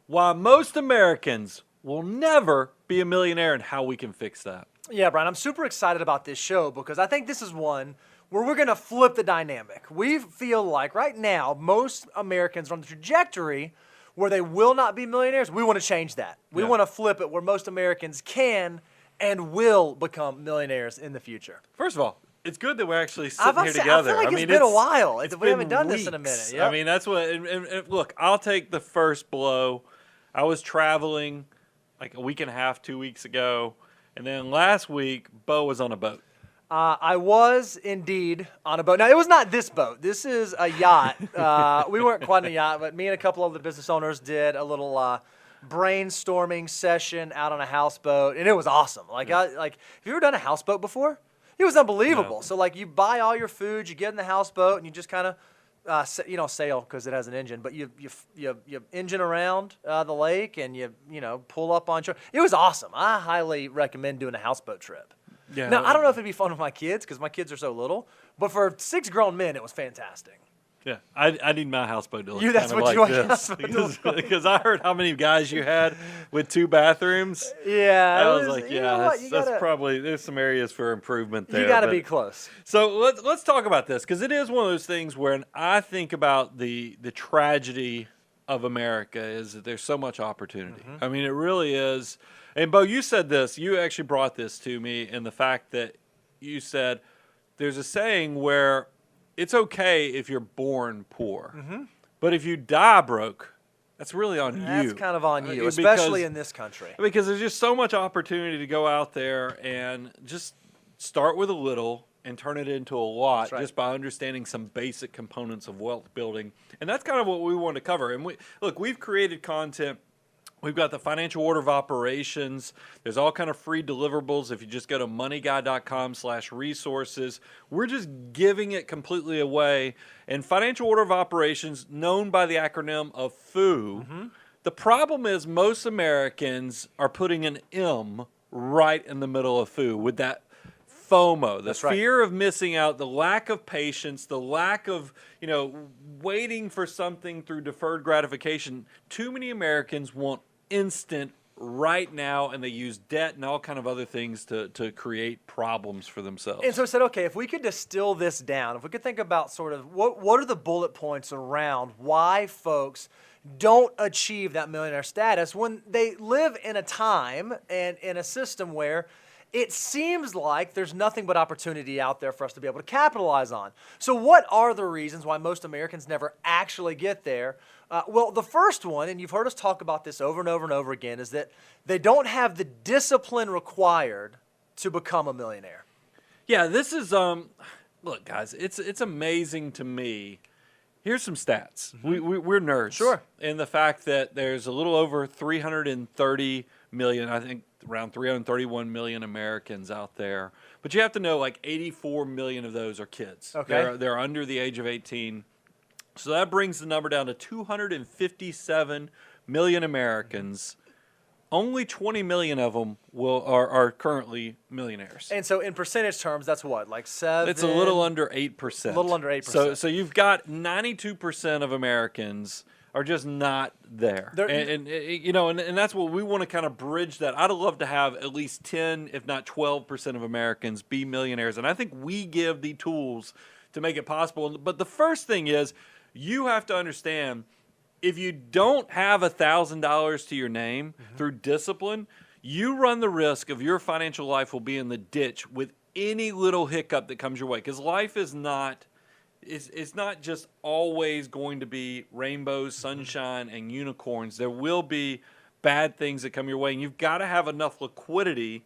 why most Americans will never be a millionaire and how we can fix that. Yeah, Brian, I'm super excited about this show because I think this is one where we're going to flip the dynamic. We feel like right now most Americans are on the trajectory where they will not be millionaires. We want to change that. We want to flip it where most Americans can and will become millionaires in the future. First of all, it's good that we're actually sitting here together. I feel like it's been a while. We haven't done this in a minute. Yep. I mean, that's what. And look, I'll take the first blow. I was traveling like a week and a half, 2 weeks ago, and then last week, Bo was on a boat. I was indeed on a boat. Now, it was not this boat. This is a yacht. We weren't quite on a yacht, but me and a couple of the business owners did a little brainstorming session out on a houseboat, and it was awesome. Have you ever done a houseboat before? It was unbelievable. No. So, you buy all your food, you get in the houseboat, and you just kind of, sail because it has an engine. But you engine around the lake, and you pull up on shore. It was awesome. I highly recommend doing a houseboat trip. Yeah. Now, I don't know if it'd be fun with my kids because my kids are so little, but for 6 grown men, it was fantastic. Yeah, I need my houseboat to look that's what like you want this because I heard how many guys you had with 2 bathrooms. Yeah, I was like, that's probably there's some areas for improvement there. You got to be close. So let's talk about this because it is one of those things where I think about the tragedy of America is that there's so much opportunity. Mm-hmm. I mean, it really is. And Bo, you said this. You actually brought this to me in the fact that you said there's a saying where it's okay if you're born poor, but if you die broke, that's really on you. That's kind of on you, especially in this country. Because there's just so much opportunity to go out there and just start with a little and turn it into a lot just by understanding some basic components of wealth building. And that's kind of what we want to cover. And we've created content. We've got the financial order of operations. There's all kind of free deliverables. If you just go to moneyguy.com/resources, we're just giving it completely away. And financial order of operations, known by the acronym of FOO, the problem is most Americans are putting an M right in the middle of FOO with that FOMO, the fear of missing out, the lack of patience, the lack of, waiting for something through deferred gratification. Too many Americans want instant right now, and they use debt and all kind of other things to create problems for themselves. And so I said, okay, if we could distill this down, if we could think about sort of what are the bullet points around why folks don't achieve that millionaire status when they live in a time and in a system where it seems like there's nothing but opportunity out there for us to be able to capitalize on. So what are the reasons why most Americans never actually get there? Well, the first one, and you've heard us talk about this over and over and over again, is that they don't have the discipline required to become a millionaire. Yeah, this is, look, guys, it's amazing to me. Here's some stats. We're nerds. Sure. In the fact that there's a little over 330 million, I think around 331 million Americans out there. But you have to know like 84 million of those are kids. Okay. They're under the age of 18. So that brings the number down to 257 million Americans. Only 20 million of them are currently millionaires. And so in percentage terms, that's what, like 7? It's a little under 8%. A little under 8%. So you've got 92% of Americans are just not there. And that's what we want to kind of bridge that. I'd love to have at least 10, if not 12% of Americans be millionaires. And I think we give the tools to make it possible. But the first thing is you have to understand if you don't have $1,000 to your name through discipline, you run the risk of your financial life will be in the ditch with any little hiccup that comes your way. Because life is not... It's not just always going to be rainbows, sunshine, and unicorns. There will be bad things that come your way, and you've got to have enough liquidity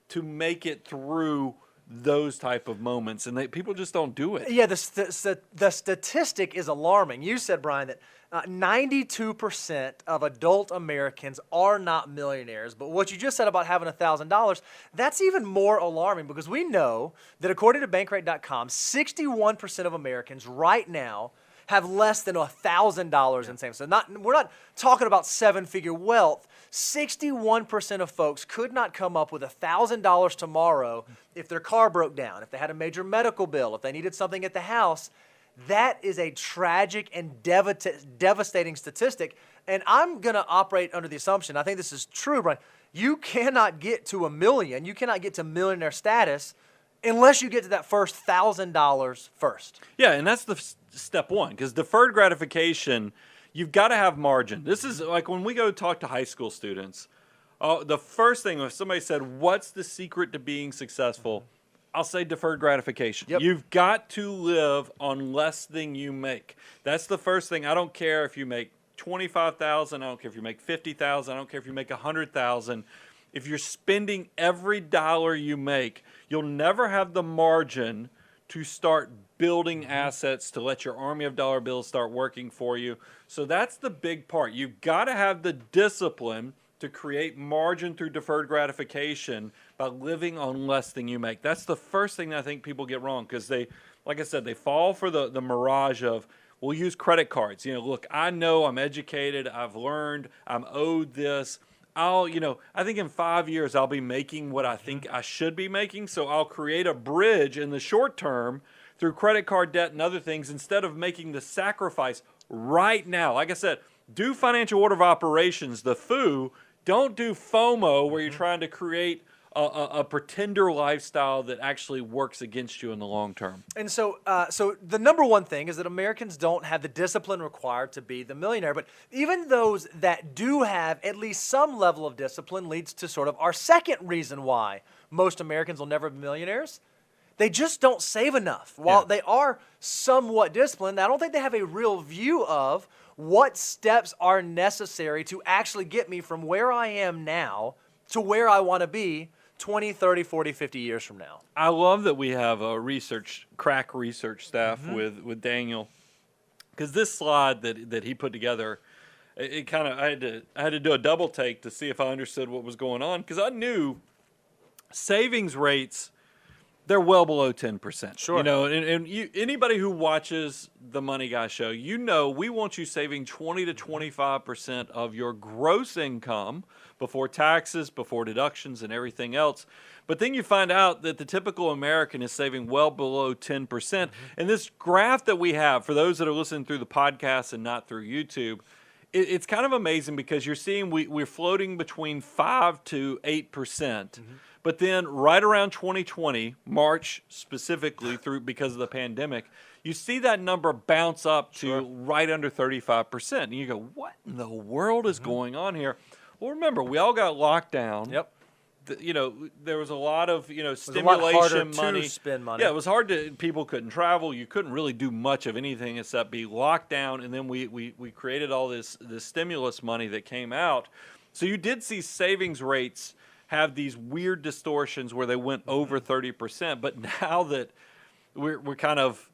to make it through those type of moments, and people just don't do it. Yeah, the statistic is alarming. You said, Brian, that 92% of adult Americans are not millionaires. But what you just said about having $1,000, that's even more alarming because we know that according to Bankrate.com, 61% of Americans right now have less than $1,000 in savings. So we're not talking about 7-figure wealth. 61% of folks could not come up with $1,000 tomorrow if their car broke down, if they had a major medical bill, if they needed something at the house. That is a tragic and devastating statistic. And I'm going to operate under the assumption, I think this is true, Brian, you cannot get to $1 million, you cannot get to millionaire status unless you get to that first $1,000 first. Yeah, and that's the step one, because deferred gratification, you've got to have margin. This is like when we go talk to high school students, the first thing, if somebody said, what's the secret to being successful? I'll say deferred gratification. Yep. You've got to live on less than you make. That's the first thing. I don't care if you make $25,000. I don't care if you make $50,000. I don't care if you make $100,000. If you're spending every dollar you make, you'll never have the margin to start building assets, to let your army of dollar bills start working for you. So that's the big part. You've got to have the discipline to create margin through deferred gratification by living on less than you make. That's the first thing that I think people get wrong, because they, like I said, they fall for the mirage of, we'll use credit cards. You know, look, I know I'm educated, I've learned, I'm owed this. I think in 5 years I'll be making what I think I should be making, so I'll create a bridge in the short term through credit card debt and other things instead of making the sacrifice right now. Like I said, do financial order of operations, the FOO. Don't do FOMO, where you're trying to create a pretender lifestyle that actually works against you in the long term. And so the number one thing is that Americans don't have the discipline required to be the millionaire. But even those that do have at least some level of discipline leads to sort of our second reason why most Americans will never be millionaires. They just don't save enough. While they are somewhat disciplined, I don't think they have a real view of what steps are necessary to actually get me from where I am now to where I want to be 20, 30, 40, 50 years from now. I love that we have a crack research staff with Daniel, because this slide that he put together, it kind of, I had to do a double take to see if I understood what was going on, because I knew savings rates, they're well below 10%. Sure. You know, and anybody who watches the Money Guy show, you know we want you saving 20 to 25% of your gross income before taxes, before deductions, and everything else. But then you find out that the typical American is saving well below 10%. And this graph that we have, for those that are listening through the podcast and not through YouTube, it's kind of amazing, because you're seeing we're floating between 5 to 8%. But then right around 2020, March specifically, because of the pandemic, you see that number bounce up to right under 35%. And you go, what in the world is going on here? Well, remember, we all got locked down. Yep. There was a lot of, stimulation a lot harder money. to spend money. Yeah, it was hard people couldn't travel. You couldn't really do much of anything except be locked down. And then we created all this stimulus money that came out. So you did see savings rates have these weird distortions where they went over 30%. But now that we're kind of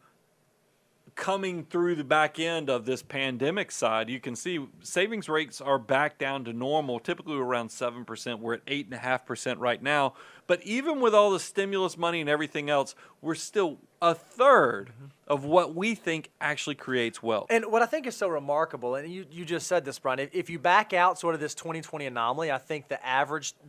coming through the back end of this pandemic side, you can see savings rates are back down to normal, typically around 7%. We're at 8.5% right now. But even with all the stimulus money and everything else, we're still a third of what we think actually creates wealth. And what I think is so remarkable, and you just said this, Brian, if you back out sort of this 2020 anomaly, I think the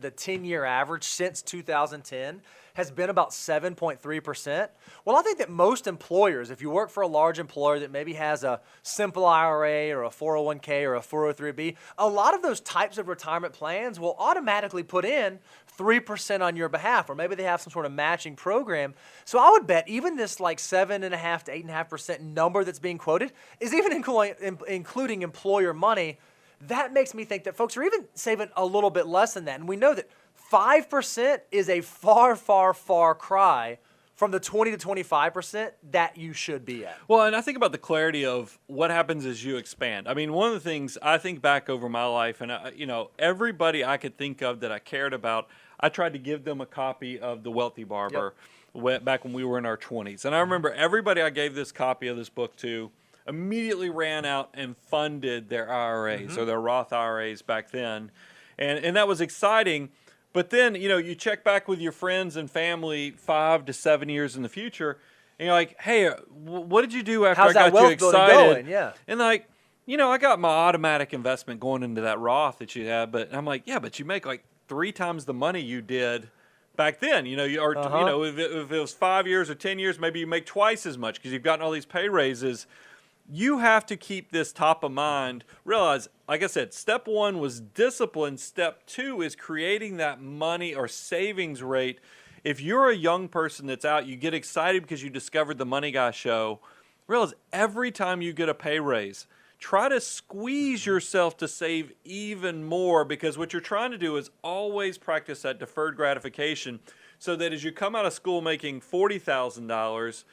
10-year average since 2010 has been about 7.3%. Well, I think that most employers, if you work for a large employer that maybe has a simple IRA or a 401k or a 403b, a lot of those types of retirement plans will automatically put in 3% on your behalf, or maybe they have some sort of matching program. So I would bet even this like 7.5 to 8.5% number that's being quoted is even including employer money. That makes me think that folks are even saving a little bit less than that. And we know that 5% is a far, far, far cry from the 20 to 25% that you should be at. Well, and I think about the clarity of what happens as you expand. I mean, one of the things I think back over my life, and everybody I could think of that I cared about, I tried to give them a copy of The Wealthy Barber back when we were in our 20s. And I remember everybody I gave this copy of this book to immediately ran out and funded their IRAs or their Roth IRAs back then. And that was exciting. But then, you check back with your friends and family 5 to 7 years in the future, and you're like, hey, what did you do after I got you excited? Going? Yeah. And like, I got my automatic investment going into that Roth that you had, but I'm like, yeah, but you make like 3 times the money you did back then. If it was 5 years or 10 years, maybe you make twice as much because you've gotten all these pay raises. you have to keep this top of mind. Realize, like I said, step one was discipline. Step two is creating that money or savings rate. If you're a young person that's out, you get excited because you discovered the Money Guy show. Realize every time you get a pay raise, try to squeeze yourself to save even more, because what you're trying to do is always practice that deferred gratification so that as you come out of school making $40,000,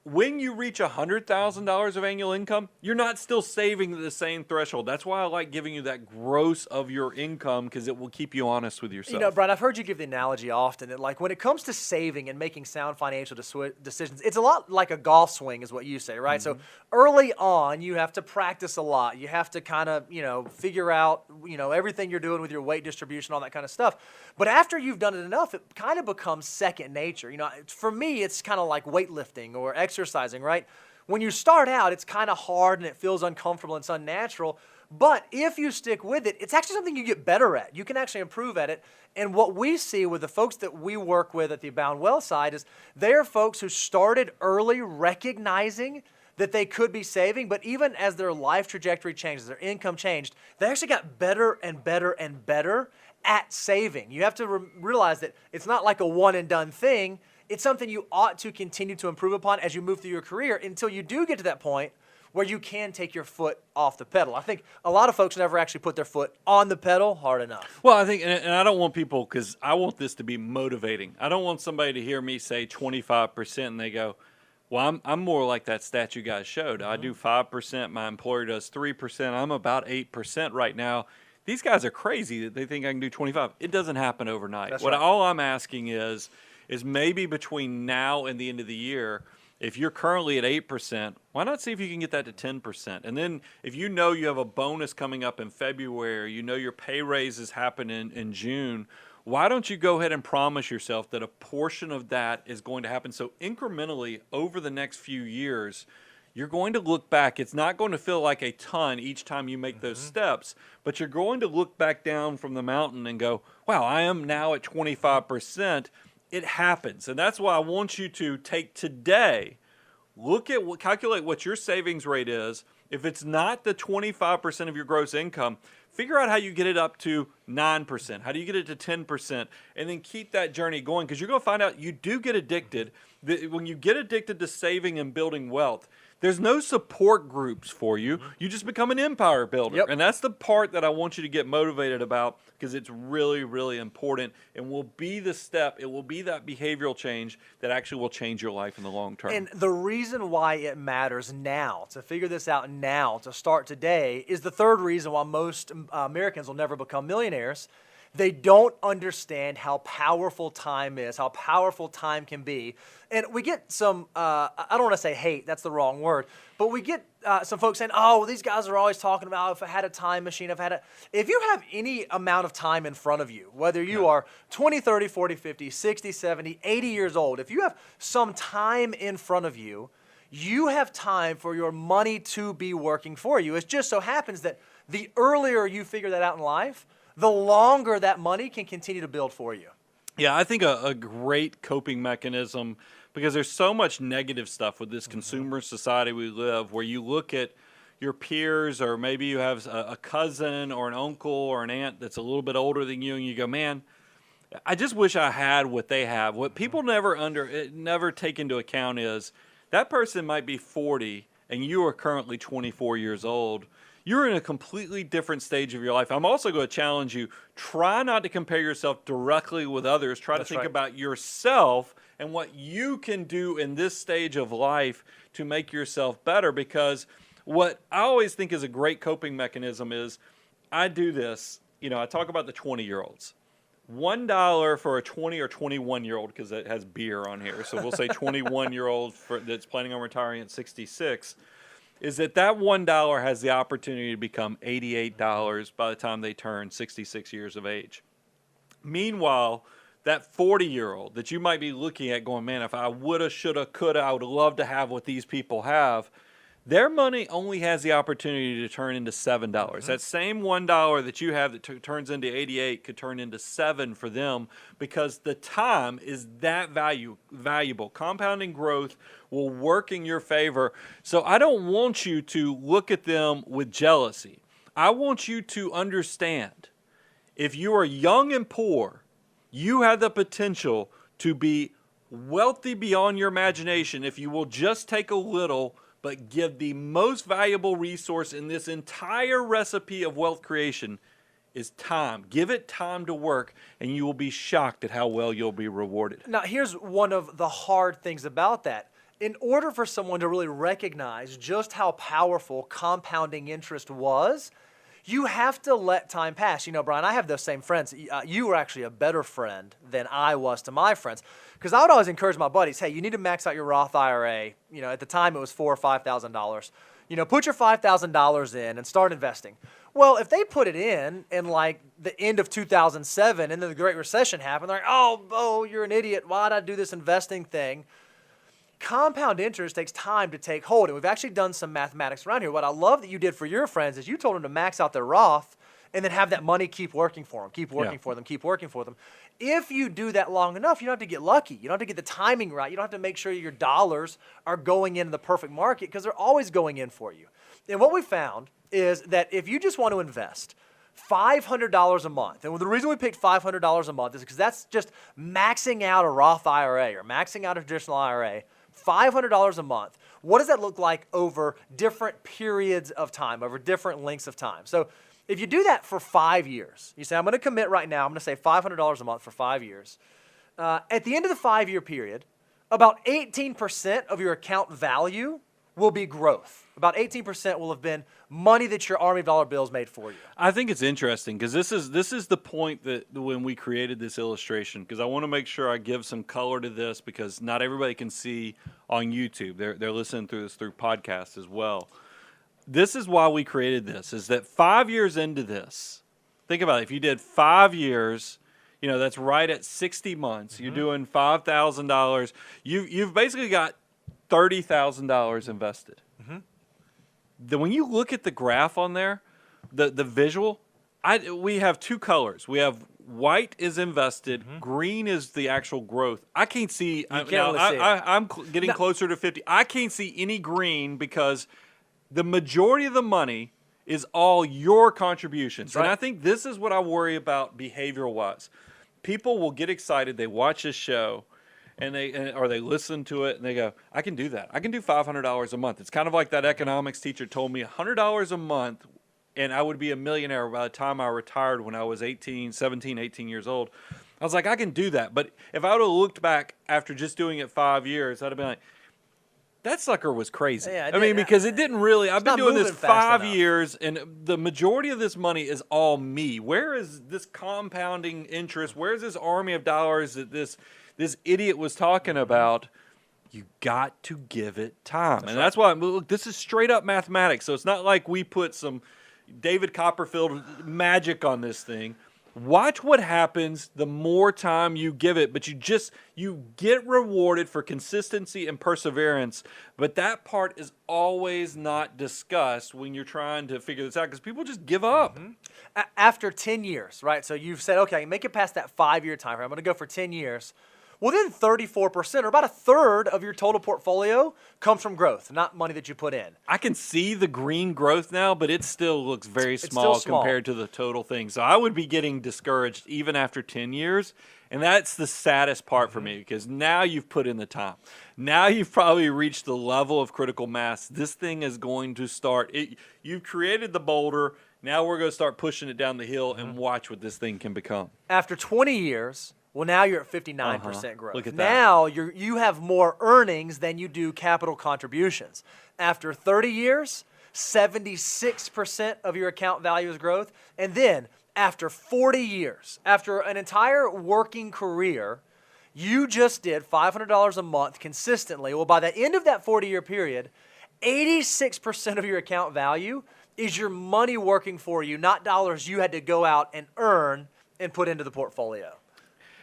when you reach $100,000 of annual income, you're not still saving the same threshold. That's why I like giving you that gross of your income, because it will keep you honest with yourself. You know, Brian, I've heard you give the analogy often that, like, when it comes to saving and making sound financial decisions, it's a lot like a golf swing, is what you say, right? So early on, you have to practice a lot. You have to kind of, figure out, everything you're doing with your weight distribution, all that kind of stuff. But after you've done it enough, it kind of becomes second nature. For me, it's kind of like weightlifting or exercising, right? When you start out, it's kind of hard and it feels uncomfortable and it's unnatural. But if you stick with it, it's actually something you get better at. You can actually improve at it. And what we see with the folks that we work with at the Abound Wealth side is they are folks who started early recognizing that they could be saving, but even as their life trajectory changes, their income changed, they actually got better and better and better at saving. You have to realize that it's not like a one and done thing. It's something you ought to continue to improve upon as you move through your career until you do get to that point where you can take your foot off the pedal. I think a lot of folks never actually put their foot on the pedal hard enough. Well, I think, and I don't want people, because I want this to be motivating. I don't want somebody to hear me say 25% and they go, well, I'm more like that stat you guys showed. I do 5%, my employer does 3%, I'm about 8% right now. These guys are crazy that they think I can do 25. It doesn't happen overnight. That's right. Right. All I'm asking is maybe between now and the end of the year, if you're currently at 8%, why not see if you can get that to 10%? And then if you know you have a bonus coming up in February, your pay raises happen in June, why don't you go ahead and promise yourself that a portion of that is going to happen? So incrementally over the next few years, you're going to look back. It's not going to feel like a ton each time you make those steps, but you're going to look back down from the mountain and go, wow, I am now at 25%. It happens. And that's why I want you to take today, calculate what your savings rate is. If it's not the 25% of your gross income, figure out how you get it up to 9%. How do you get it to 10%? And then keep that journey going, because you're going to find out you do get addicted. When you get addicted to saving and building wealth, there's no support groups for you. You just become an empire builder. Yep. And that's the part that I want you to get motivated about, because it's really, really important and will be the step. It will be that behavioral change that actually will change your life in the long term. And the reason why it matters now, to figure this out now, to start today, is the third reason why most Americans will never become millionaires. They don't understand how powerful time is, how powerful time can be. And we get some, I don't want to say hate, that's the wrong word, but we get some folks saying, oh, these guys are always talking about, if I had a time machine, if you have any amount of time in front of you, whether you are 20, 30, 40, 50, 60, 70, 80 years old, if you have some time in front of you, you have time for your money to be working for you. It just so happens that the earlier you figure that out in life, the longer that money can continue to build for you. Yeah, I think a great coping mechanism, because there's so much negative stuff with this consumer society we live, where you look at your peers, or maybe you have a cousin or an uncle or an aunt that's a little bit older than you, and you go, man, I just wish I had what they have. What people never take into account is that person might be 40 and you are currently 24 years old. You're in a completely different stage of your life. I'm also going to challenge you, try not to compare yourself directly with others. Try to think about yourself and what you can do in this stage of life to make yourself better. Because what I always think is a great coping mechanism is, I do this, I talk about the 20-year-olds. $1 for a 20 or 21-year-old, because it has beer on here. So we'll say 21-year-old that's planning on retiring at 66. Is that $1 has the opportunity to become $88 by the time they turn 66 years of age. Meanwhile, that 40-year-old that you might be looking at going, man, if I woulda, shoulda, coulda, I would love to have what these people have, their money only has the opportunity to turn into $7. That same $1 that you have that turns into 88 could turn into 7 for them, because the time is that valuable. Compounding growth will work in your favor. So I don't want you to look at them with jealousy. I want you to understand, if you are young and poor, you have the potential to be wealthy beyond your imagination if you will just take a little, but give the most valuable resource in this entire recipe of wealth creation is time. Give it time to work, and you will be shocked at how well you'll be rewarded. Now, here's one of the hard things about that. In order for someone to really recognize just how powerful compounding interest was, you have to let time pass. You know, Brian, I have those same friends. You were actually a better friend than I was to my friends, because I would always encourage my buddies, hey, you need to max out your Roth IRA. You know, at the time it was $4,000 or $5,000. You know, put your $5,000 in and start investing. Well, if they put it in like the end of 2007 and then the Great Recession happened, they're like, oh, you're an idiot. Why'd I do this investing thing? Compound interest takes time to take hold, and we've actually done some mathematics around here. What I love that you did for your friends is you told them to max out their Roth and then have that money keep working for them, keep working for them, keep working for them. If you do that long enough, you don't have to get lucky. You don't have to get the timing right. You don't have to make sure your dollars are going into the perfect market, because they're always going in for you. And what we found is that if you just want to invest $500 a month, and the reason we picked $500 a month is because that's just maxing out a Roth IRA or maxing out a traditional IRA, $500 a month. What does that look like over different periods of time, over different lengths of time? So if you do that for 5 years, you say, I'm going to commit right now, I'm going to say $500 a month for 5 years. At the end of the 5-year period, about 18% of your account value will be growth. About 18% will have been money that your army of dollar bills made for you. I think it's interesting, because this is the point that when we created this illustration, because I want to make sure I give some color to this, because not everybody can see on YouTube. They're listening through this through podcasts as well. This is why we created this, is that 5 years into this, think about it. If you did 5 years, you know, that's right at 60 months. You're doing $5,000. You've basically got $30,000 invested. When you look at the graph on there, the visual, we have two colors. We have white is invested, green is the actual growth. I can't see. I'm getting closer to 50. I can't see any green, because the majority of the money is all your contributions. Right. And I think this is what I worry about behavioral-wise. People will get excited. They watch this show, or they listen to it, and they go, I can do that. I can do $500 a month. It's kind of like that economics teacher told me, $100 a month, and I would be a millionaire by the time I retired when I was 17, 18 years old. I was like, I can do that. But if I would have looked back after just doing it 5 years, I'd have been like, that sucker was crazy. Yeah, I mean, because it didn't really. I've been doing this 5 years, and the majority of this money is all me. Where is this compounding interest? Where is this army of dollars that this idiot was talking about? You got to give it time. That's why, look, this is straight up mathematics. So it's not like we put some David Copperfield magic on this thing. Watch what happens the more time you give it, but you get rewarded for consistency and perseverance, but that part is always not discussed when you're trying to figure this out, because people just give up. After 10 years, right? So you've said, okay, make it past that 5-year time frame. I'm going to go for 10 years. Well, then 34%, or about a third of your total portfolio, comes from growth, not money that you put in. I can see the green growth now, but it still looks very small compared to the total thing. So I would be getting discouraged even after 10 years, and that's the saddest part for me, because now you've put in the time. Now you've probably reached the level of critical mass. This thing is going to start. You've created the boulder. Now we're going to start pushing it down the hill and watch what this thing can become. After 20 years... well, now you're at 59% growth. Look at that. Now you have more earnings than you do capital contributions. After 30 years, 76% of your account value is growth. And then after 40 years, after an entire working career, you just did $500 a month consistently. Well, by the end of that 40-year period, 86% of your account value is your money working for you, not dollars you had to go out and earn and put into the portfolio.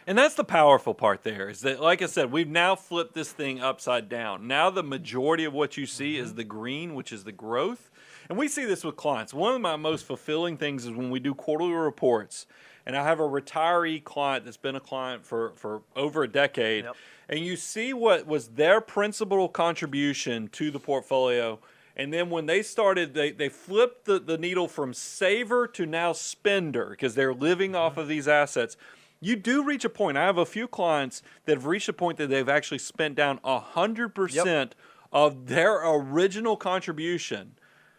And that's the powerful part there is that, like I said, we've now flipped this thing upside down. Now the majority of what you see is the green, which is the growth. And we see this with clients. One of my most fulfilling things is when we do quarterly reports, and I have a retiree client that's been a client for over a decade, and you see what was their principal contribution to the portfolio. And then when they started, they flipped the needle from saver to now spender because they're living off of these assets. You do reach a point. I have a few clients that have reached a point that they've actually spent down 100% of their original contribution.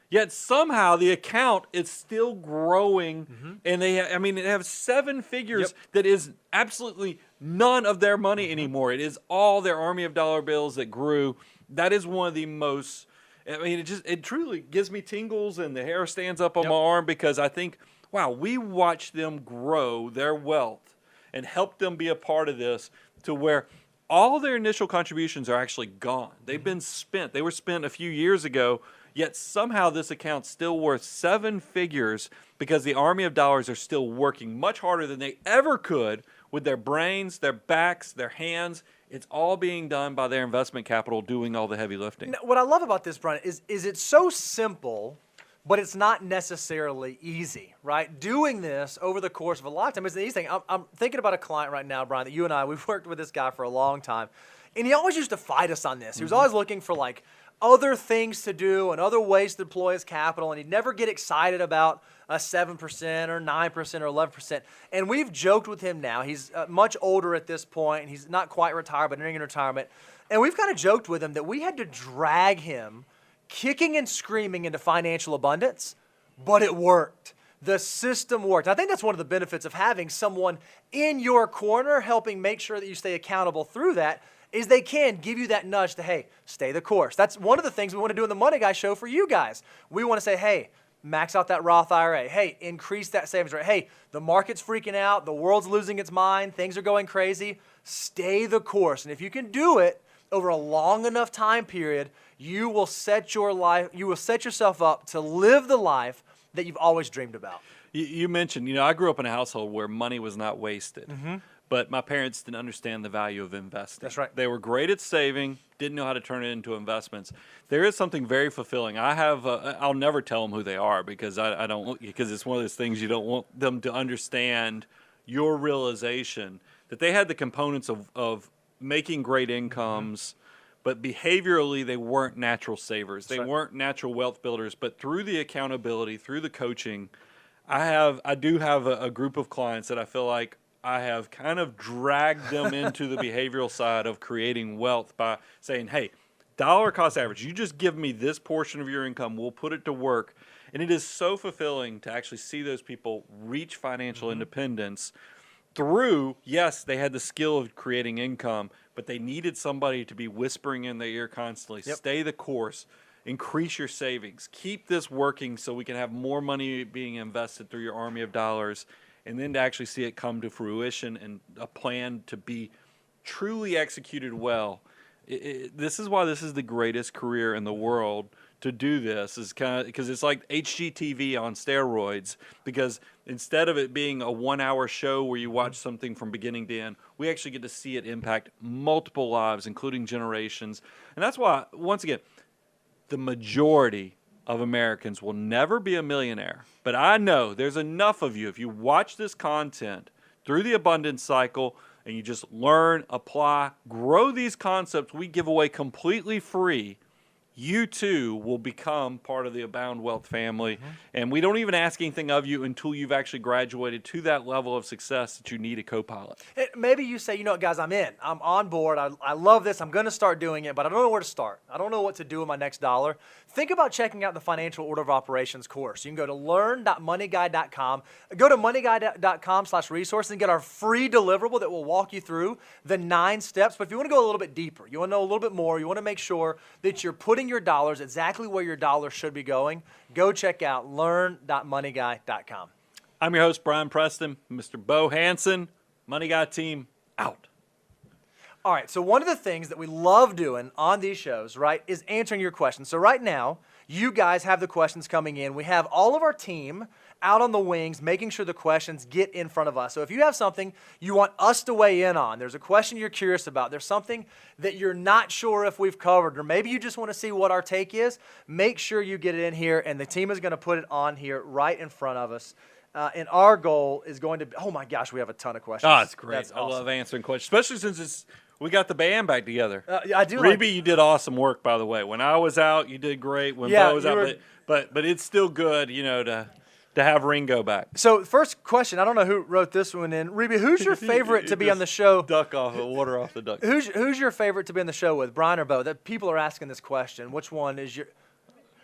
Yet somehow the account is still growing, and they have 7 figures that is absolutely none of their money anymore. It is all their army of dollar bills that grew. That is one of the most. I mean, it truly gives me tingles and the hair stands up on my arm because I think, wow, we watched them grow their wealth and help them be a part of this to where all their initial contributions are actually gone. They've been spent. They were spent a few years ago, yet somehow this account's still worth 7 figures because the army of dollars are still working much harder than they ever could with their brains, their backs, their hands. It's all being done by their investment capital doing all the heavy lifting. Now, what I love about this, Brian, is it's so simple, but it's not necessarily easy, right? Doing this over the course of a lifetime is the easy thing. I'm thinking about a client right now, Brian, that you and I, we've worked with this guy for a long time, and he always used to fight us on this. He was always looking for like other things to do and other ways to deploy his capital, and he'd never get excited about a 7% or 9% or 11%. And we've joked with him now. He's much older at this point, and he's not quite retired, but nearing retirement. And we've kind of joked with him that we had to drag him kicking and screaming into financial abundance, but it worked. The system worked. I think that's one of the benefits of having someone in your corner helping make sure that you stay accountable through that is they can give you that nudge to, hey, stay the course. That's one of the things we want to do in the Money Guy show for you guys. We want to say, hey, max out that Roth IRA. Hey, increase that savings rate. Hey, the market's freaking out. The world's losing its mind. Things are going crazy. Stay the course. And if you can do it over a long enough time period, you will set yourself up to live the life that you've always dreamed about. You mentioned, I grew up in a household where money was not wasted. But my parents didn't understand the value of investing. That's right. They were great at saving, didn't know how to turn it into investments. There is something very fulfilling. I'll never tell them who they are because because it's one of those things you don't want them to understand your realization that they had the components of making great incomes, but behaviorally they weren't natural savers. They weren't natural wealth builders. But through the accountability, through the coaching, I do have a group of clients that I feel like I have kind of dragged them into the behavioral side of creating wealth by saying, hey, dollar cost average, you just give me this portion of your income, we'll put it to work. And it is so fulfilling to actually see those people reach financial independence through, yes, they had the skill of creating income, but they needed somebody to be whispering in their ear constantly, stay the course, increase your savings, keep this working so we can have more money being invested through your army of dollars. And then to actually see it come to fruition and a plan to be truly executed well. This is why this is the greatest career in the world to do this, is kind of because it's like HGTV on steroids. Because instead of it being a 1-hour show where you watch something from beginning to end, we actually get to see it impact multiple lives, including generations. And that's why, once again, the majority of Americans will never be a millionaire. But I know there's enough of you, if you watch this content through the abundance cycle and you just learn, apply, grow these concepts we give away completely free, you too will become part of the Abound Wealth family. And we don't even ask anything of you until you've actually graduated to that level of success that you need a co-pilot. Maybe you say, you know what, guys, I'm in. I'm on board. I love this. I'm going to start doing it, but I don't know where to start. I don't know what to do with my next dollar. Think about checking out the Financial Order of Operations course. You can go to learn.moneyguy.com. Go to moneyguy.com/resources and get our free deliverable that will walk you through the 9 steps. But if you want to go a little bit deeper, you want to know a little bit more, you want to make sure that you're putting your dollars exactly where your dollars should be going, go check out learn.moneyguy.com. I'm your host, Brian Preston, Mr. Bo Hansen, Money Guy team, out. All right, so one of the things that we love doing on these shows, right, is answering your questions. So right now, you guys have the questions coming in. We have all of our team out on the wings, making sure the questions get in front of us. So if you have something you want us to weigh in on, there's a question you're curious about, there's something that you're not sure if we've covered, or maybe you just want to see what our take is, make sure you get it in here, and the team is going to put it on here right in front of us. And our goal is going to be, oh my gosh, we have a ton of questions. Oh, that's great. That's awesome. I love answering questions, especially since we got the band back together. I do. Reby, you did awesome work, by the way. When I was out, you did great. When Bo was out, but it's still good, to have Ringo back. So first question, I don't know who wrote this one in. Reby, who's your favorite to be on the show? Water off the duck. Who's your favorite to be on the show with, Brian or Bo? That people are asking this question. Which one is your?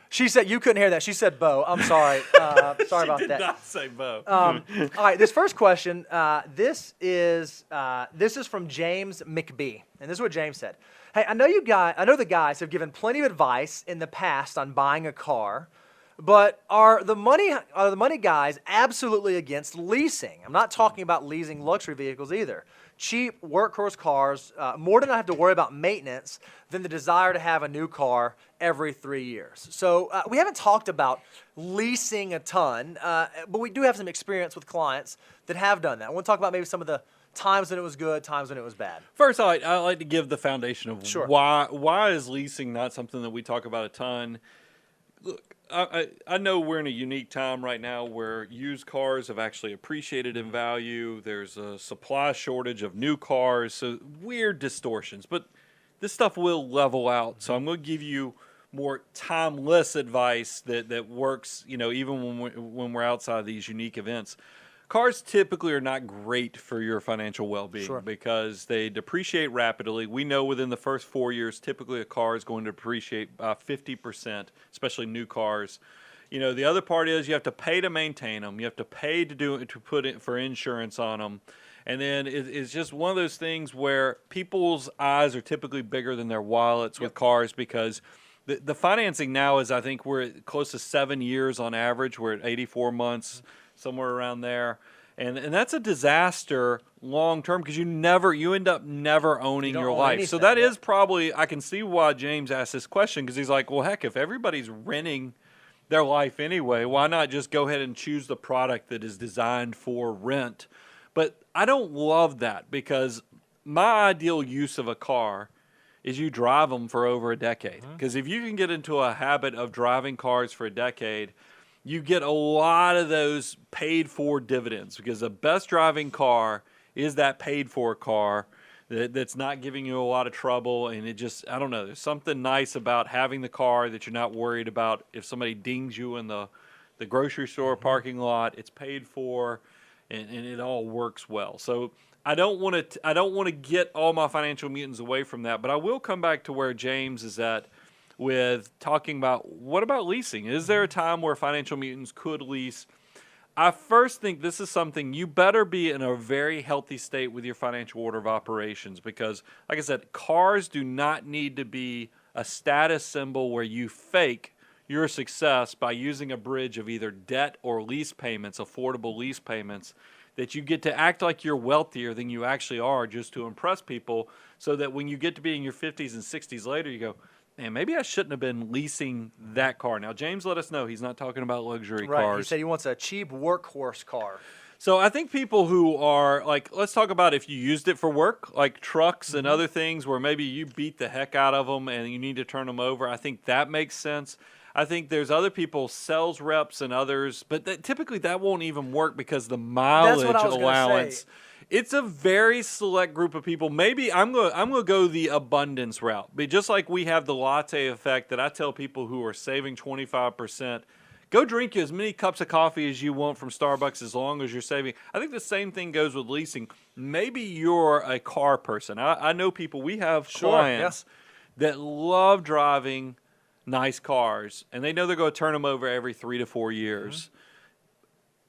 She said you couldn't hear that. She said Bo. I'm sorry. Sorry about that. She did not say Bo. All right. This first question. This is from James McBee, and this is what James said. Hey, I know the guys have given plenty of advice in the past on buying a car, but are the money guys absolutely against leasing? I'm not talking about leasing luxury vehicles either. Cheap workhorse cars, more than I have to worry about maintenance than the desire to have a new car every 3 years. So we haven't talked about leasing a ton, but we do have some experience with clients that have done that. I want to talk about maybe some of the times when it was good, times when it was bad. First, I like to give the foundation of Sure. why is leasing not something that we talk about a ton. Look, I know we're in a unique time right now where used cars have actually appreciated in value. There's a supply shortage of new cars, so weird distortions. But this stuff will level out. So I'm going to give you more timeless advice that works, even when we're outside of these unique events. Cars typically are not great for your financial well-being. Sure. Because they depreciate rapidly. We know within the first 4 years, typically a car is going to depreciate by 50%, especially new cars. The other part is you have to pay to maintain them. You have to pay to put it for insurance on them. And then it's just one of those things where people's eyes are typically bigger than their wallets with cars, because the financing now is, I think we're close to 7 years on average. We're at 84 months. Somewhere around there, and that's a disaster long term, because you end up never owning your life. Anything. So that is probably, I can see why James asked this question, because he's like, well, heck, if everybody's renting their life anyway, why not just go ahead and choose the product that is designed for rent? But I don't love that, because my ideal use of a car is you drive them for over a decade. Because if you can get into a habit of driving cars for a decade, you get a lot of those paid-for dividends, because the best driving car is that paid-for car that's not giving you a lot of trouble. And it just, I don't know, there's something nice about having the car that you're not worried about if somebody dings you in the grocery store parking lot. It's paid for, and it all works well. So I don't want to get all my financial mutants away from that, but I will come back to where James is at with talking about, what about leasing? Is there a time where financial mutants could lease? I first think this is something you better be in a very healthy state with your financial order of operations, because, like I said, cars do not need to be a status symbol where you fake your success by using a bridge of either debt or lease payments, affordable lease payments, that you get to act like you're wealthier than you actually are just to impress people, so that when you get to be in your 50s and 60s later, you go, man, maybe I shouldn't have been leasing that car. Now, James let us know he's not talking about luxury cars. Right, he said he wants a cheap workhorse car. So I think people who are, like, let's talk about if you used it for work, like trucks and other things where maybe you beat the heck out of them and you need to turn them over. I think that makes sense. I think there's other people, sales reps and others, but typically that won't even work because the mileage allowance. It's a very select group of people. Maybe I'm gonna go the abundance route. But just like we have the latte effect that I tell people who are saving 25%, go drink as many cups of coffee as you want from Starbucks as long as you're saving. I think the same thing goes with leasing. Maybe you're a car person. I know people, we have clients that love driving nice cars, and they know they're going to turn them over every 3 to 4 years.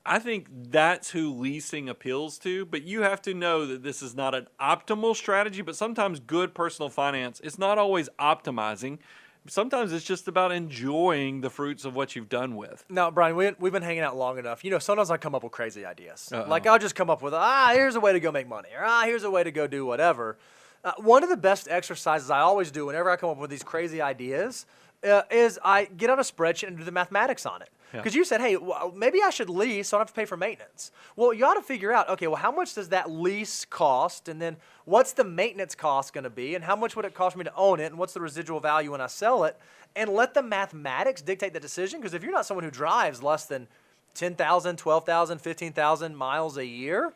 I think that's who leasing appeals to, but you have to know that this is not an optimal strategy, but sometimes good personal finance, it's not always optimizing. Sometimes it's just about enjoying the fruits of what you've done with. Now, Brian, we've been hanging out long enough. You know, sometimes I come up with crazy ideas. Like I'll just come up with, here's a way to go make money, or here's a way to go do whatever. One of the best exercises I always do whenever I come up with these crazy ideas is I get on a spreadsheet and do the mathematics on it. Because you said, hey, well, maybe I should lease so I don't have to pay for maintenance. Well, you ought to figure out, okay, well, how much does that lease cost? And then what's the maintenance cost going to be? And how much would it cost me to own it? And what's the residual value when I sell it? And let the mathematics dictate the decision. Because if you're not someone who drives less than 10,000, 12,000, 15,000 miles a year,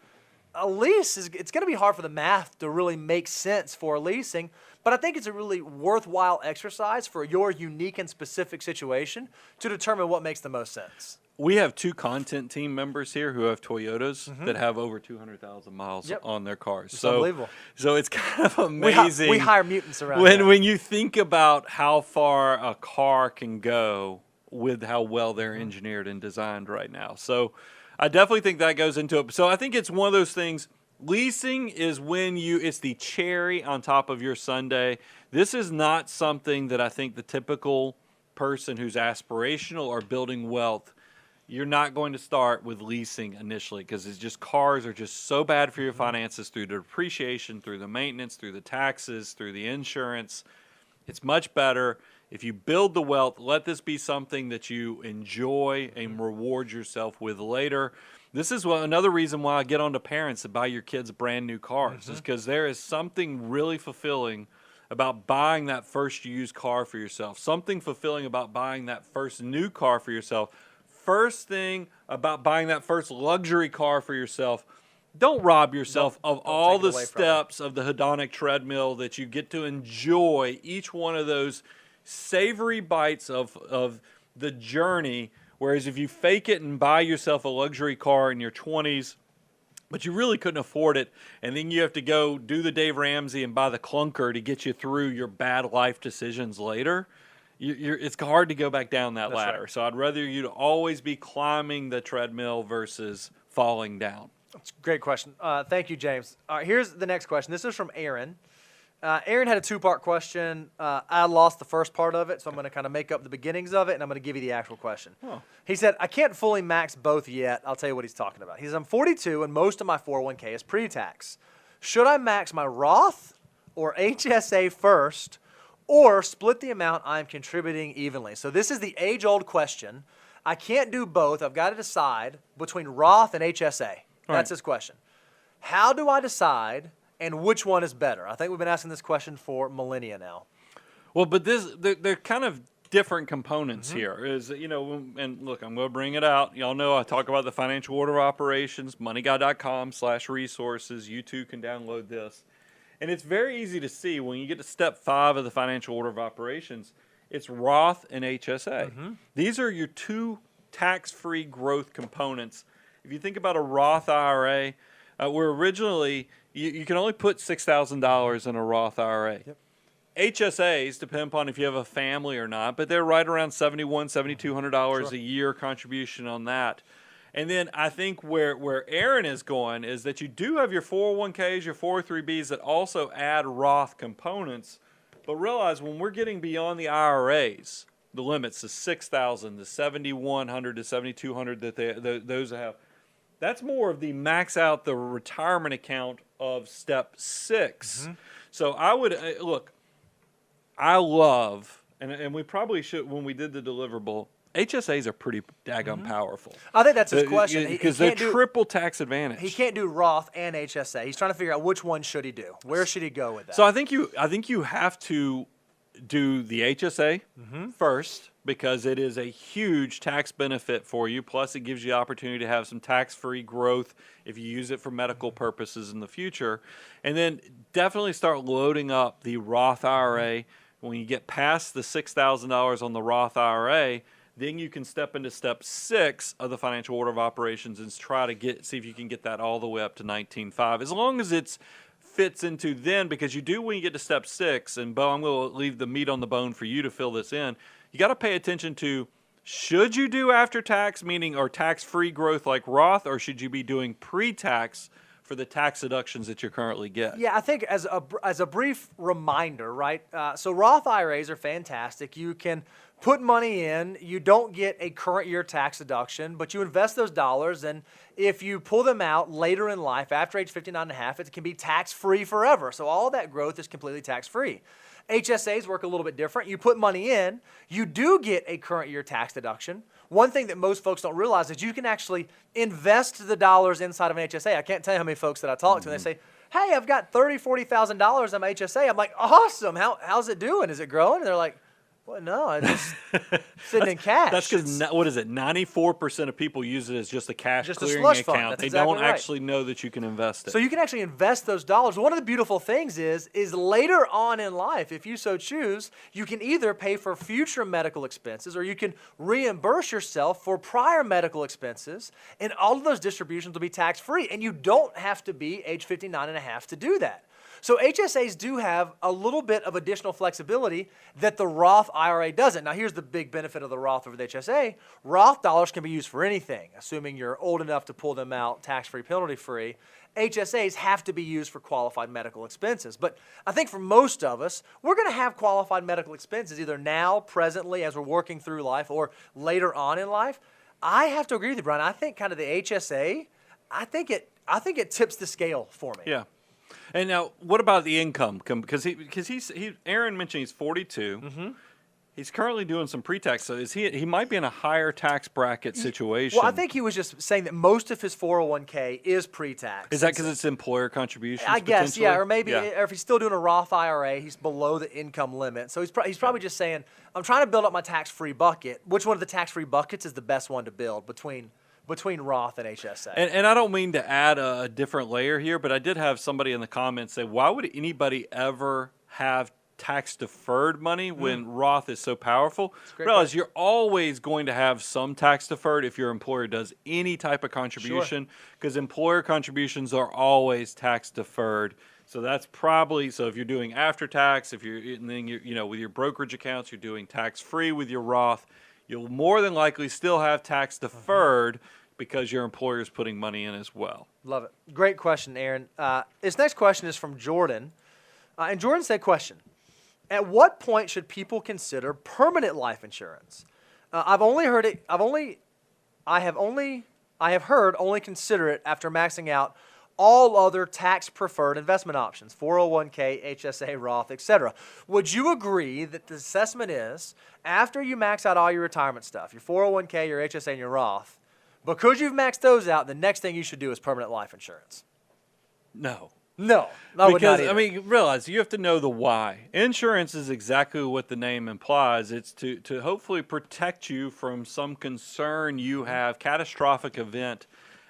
a lease it's going to be hard for the math to really make sense for leasing, but I think it's a really worthwhile exercise for your unique and specific situation to determine what makes the most sense. We have 2 content team members here who have Toyotas that have over 200,000 miles on their cars. It's unbelievable. So it's kind of amazing. We hire mutants around here. When you think about how far a car can go with how well they're engineered and designed right now. So I definitely think that goes into it. So I think it's one of those things. Leasing is when it's the cherry on top of your sundae. This is not something that I think the typical person who's aspirational or building wealth, you're not going to start with leasing initially, because it's just cars are just so bad for your finances through the depreciation, through the maintenance, through the taxes, through the insurance. It's much better if you build the wealth. Let this be something that you enjoy and reward yourself with later. This is another reason why I get on to parents to buy your kids brand new cars, is because there is something really fulfilling about buying that first used car for yourself, something fulfilling about buying that first new car for yourself, first thing about buying that first luxury car for yourself. Don't rob yourself of all the steps of the hedonic treadmill that you get to enjoy each one of those savory bites of the journey. Whereas if you fake it and buy yourself a luxury car in your 20s, but you really couldn't afford it, and then you have to go do the Dave Ramsey and buy the clunker to get you through your bad life decisions later, it's hard to go back down that ladder. Right. So I'd rather you to always be climbing the treadmill versus falling down. That's a great question. Thank you, James. All right, here's the next question. This is from Aaron. Aaron had a 2-part question. I lost the first part of it, so I'm going to kind of make up the beginnings of it, and I'm going to give you the actual question. Oh. He said, I can't fully max both yet. I'll tell you what he's talking about. He says, I'm 42, and most of my 401k is pre-tax. Should I max my Roth or HSA first, or split the amount I'm contributing evenly? So this is the age-old question. I can't do both. I've got to decide between Roth and HSA. That's his question. How do I decide, and which one is better? I think we've been asking this question for millennia now. Well, but they're kind of different components here. And look, I'm going to bring it out. Y'all know I talk about the financial order of operations, moneyguy.com/resources. You too can download this. And it's very easy to see when you get to step 5 of the financial order of operations, it's Roth and HSA. These are your 2 tax-free growth components. If you think about a Roth IRA, where originally you can only put $6,000 in a Roth IRA. Yep. HSAs depend upon if you have a family or not, but they're right around $7,100, $7,200 a year contribution on that. And then I think where Aaron is going is that you do have your 401ks, your 403bs that also add Roth components, but realize when we're getting beyond the IRAs, the limits, the $6,000, the $7,100 to $7,200 that those have, that's more of the max out the retirement account of step 6. So I would, look, I love, and we probably should, when we did the deliverable, HSAs are pretty daggone powerful. I think that's his question. Because they're triple tax advantage. He can't do Roth and HSA. He's trying to figure out which one should he do. Where should he go with that? So I think you have to do the HSA first, because it is a huge tax benefit for you. Plus, it gives you the opportunity to have some tax-free growth if you use it for medical purposes in the future. And then definitely start loading up the Roth IRA. When you get past the $6,000 on the Roth IRA, then you can step into step 6 of the financial order of operations and try to see if you can get that all the way up to 19.5. As long as it's fits into then, because you do when you get to step 6, and Bo, I'm going to leave the meat on the bone for you to fill this in. You got to pay attention to, should you do after tax, meaning or tax-free growth like Roth, or should you be doing pre-tax for the tax deductions that you're currently getting? Yeah, I think as a brief reminder, right? So Roth IRAs are fantastic. You can put money in, you don't get a current year tax deduction, but you invest those dollars, and if you pull them out later in life, after age 59 and a half, it can be tax-free forever. So all that growth is completely tax-free. HSAs work a little bit different. You put money in, you do get a current year tax deduction. one thing that most folks don't realize is you can actually invest the dollars inside of an HSA. I can't tell you how many folks that I talk to, and they say, hey, I've got $30,000, $40,000 in my HSA. I'm like, awesome. How's it doing? Is it growing? And they're like, well, no, it's just sitting in cash. That's because, what is it, 94% of people use it as just a cash clearing slush account. fund. That's They exactly don't right. actually know that you can invest it. So you can actually invest those dollars. One of the beautiful things is later on in life, if you so choose, you can either pay for future medical expenses or you can reimburse yourself for prior medical expenses, and all of those distributions will be tax-free, and you don't have to be age 59 and a half to do that. So HSAs do have a little bit of additional flexibility that the Roth IRA doesn't. Now, here's the big benefit of the Roth over the HSA. Roth dollars can be used for anything, assuming you're old enough to pull them out tax-free, penalty-free. HSAs have to be used for qualified medical expenses. But I think for most of us, we're going to have qualified medical expenses either now, presently, as we're working through life, or later on in life. I have to agree with you, Brian. I think kind of the HSA, I think it tips the scale for me. Yeah. And now, what about the income? Because Aaron mentioned he's 42. He's currently doing some pre-tax, so he might be in a higher tax bracket situation. Well, I think he was just saying that most of his 401k is pre-tax. Is that because it's employer contributions? I guess, yeah, or maybe, or if he's still doing a Roth IRA, he's below the income limit. So he's probably just saying, I'm trying to build up my tax-free bucket. Which one of the tax-free buckets is the best one to build between Roth and HSA? And I don't mean to add a different layer here, but I did have somebody in the comments say, why would anybody ever have tax-deferred money when Roth is so powerful? Realize you're always going to have some tax-deferred if your employer does any type of contribution, because employer contributions are always tax-deferred. So that's probably, so if you're doing after-tax, if you're, and then with your brokerage accounts, you're doing tax-free with your Roth, you'll more than likely still have tax-deferred because your employer is putting money in as well. Love it. Great question, Aaron. This next question is from Jordan. And Jordan said, question, at what point should people consider permanent life insurance? I have heard only consider it after maxing out all other tax-preferred investment options, 401k, HSA, Roth, etc. Would you agree that the assessment is, after you max out all your retirement stuff, your 401k, your HSA, and your Roth, because you've maxed those out, the next thing you should do is permanent life insurance? No. No, I would not either. I mean, realize you have to know the why. Insurance is exactly what the name implies. It's to hopefully protect you from some concern you have, catastrophic event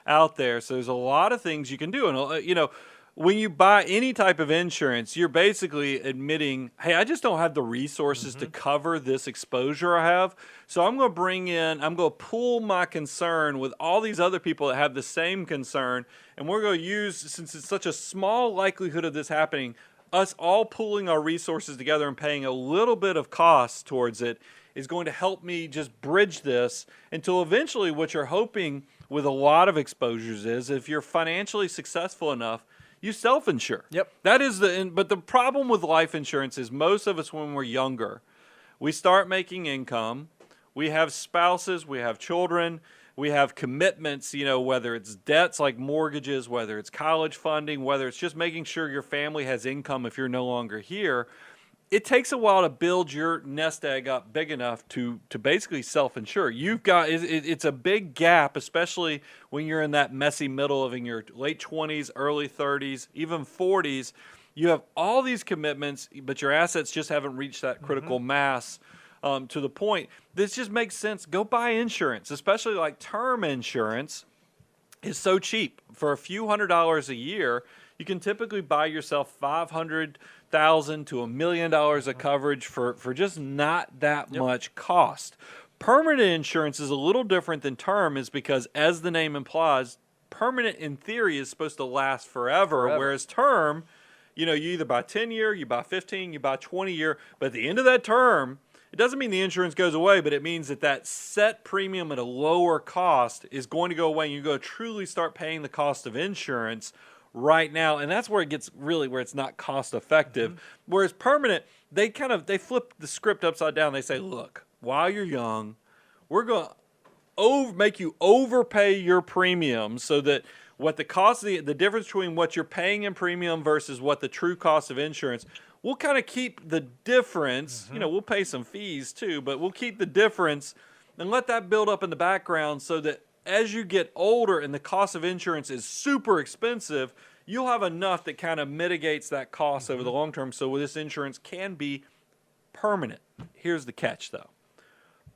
out there. So there's a lot of things you can do. And, when you buy any type of insurance, you're basically admitting, hey, I just don't have the resources to cover this exposure I have. So I'm going to pool my concern with all these other people that have the same concern. And we're going to use, since it's such a small likelihood of this happening, us all pooling our resources together and paying a little bit of cost towards it is going to help me just bridge this until eventually what you're hoping with a lot of exposures is, if you're financially successful enough, you self-insure. Yep. That is but the problem with life insurance is most of us when we're younger, we start making income, we have spouses, we have children, we have commitments, whether it's debts like mortgages, whether it's college funding, whether it's just making sure your family has income if you're no longer here. It takes a while to build your nest egg up big enough to basically self-insure. It's a big gap, especially when you're in that messy middle of in your late 20s, early 30s, even 40s. You have all these commitments, but your assets just haven't reached that critical mass to the point. This just makes sense. Go buy insurance, especially like term insurance is so cheap. For a few $100s a year, you can typically buy yourself $500,000 to $1 million of coverage for just not that much cost. Permanent insurance is a little different than term, is because, as the name implies, permanent in theory is supposed to last forever. Whereas term, you either buy 10-year, you buy 15, you buy 20-year, but at the end of that term, it doesn't mean the insurance goes away, but it means that set premium at a lower cost is going to go away, and you go truly start paying the cost of insurance right now, and that's where it gets really where it's not cost effective. Whereas permanent, they flip the script upside down. They say, look, while you're young, we're going to make you overpay your premiums so that what the cost, the difference between what you're paying in premium versus what the true cost of insurance, we'll kind of keep the difference. We'll pay some fees too, but we'll keep the difference and let that build up in the background so that as you get older and the cost of insurance is super expensive, you'll have enough that kind of mitigates that cost over the long term. So this insurance can be permanent. Here's the catch, though.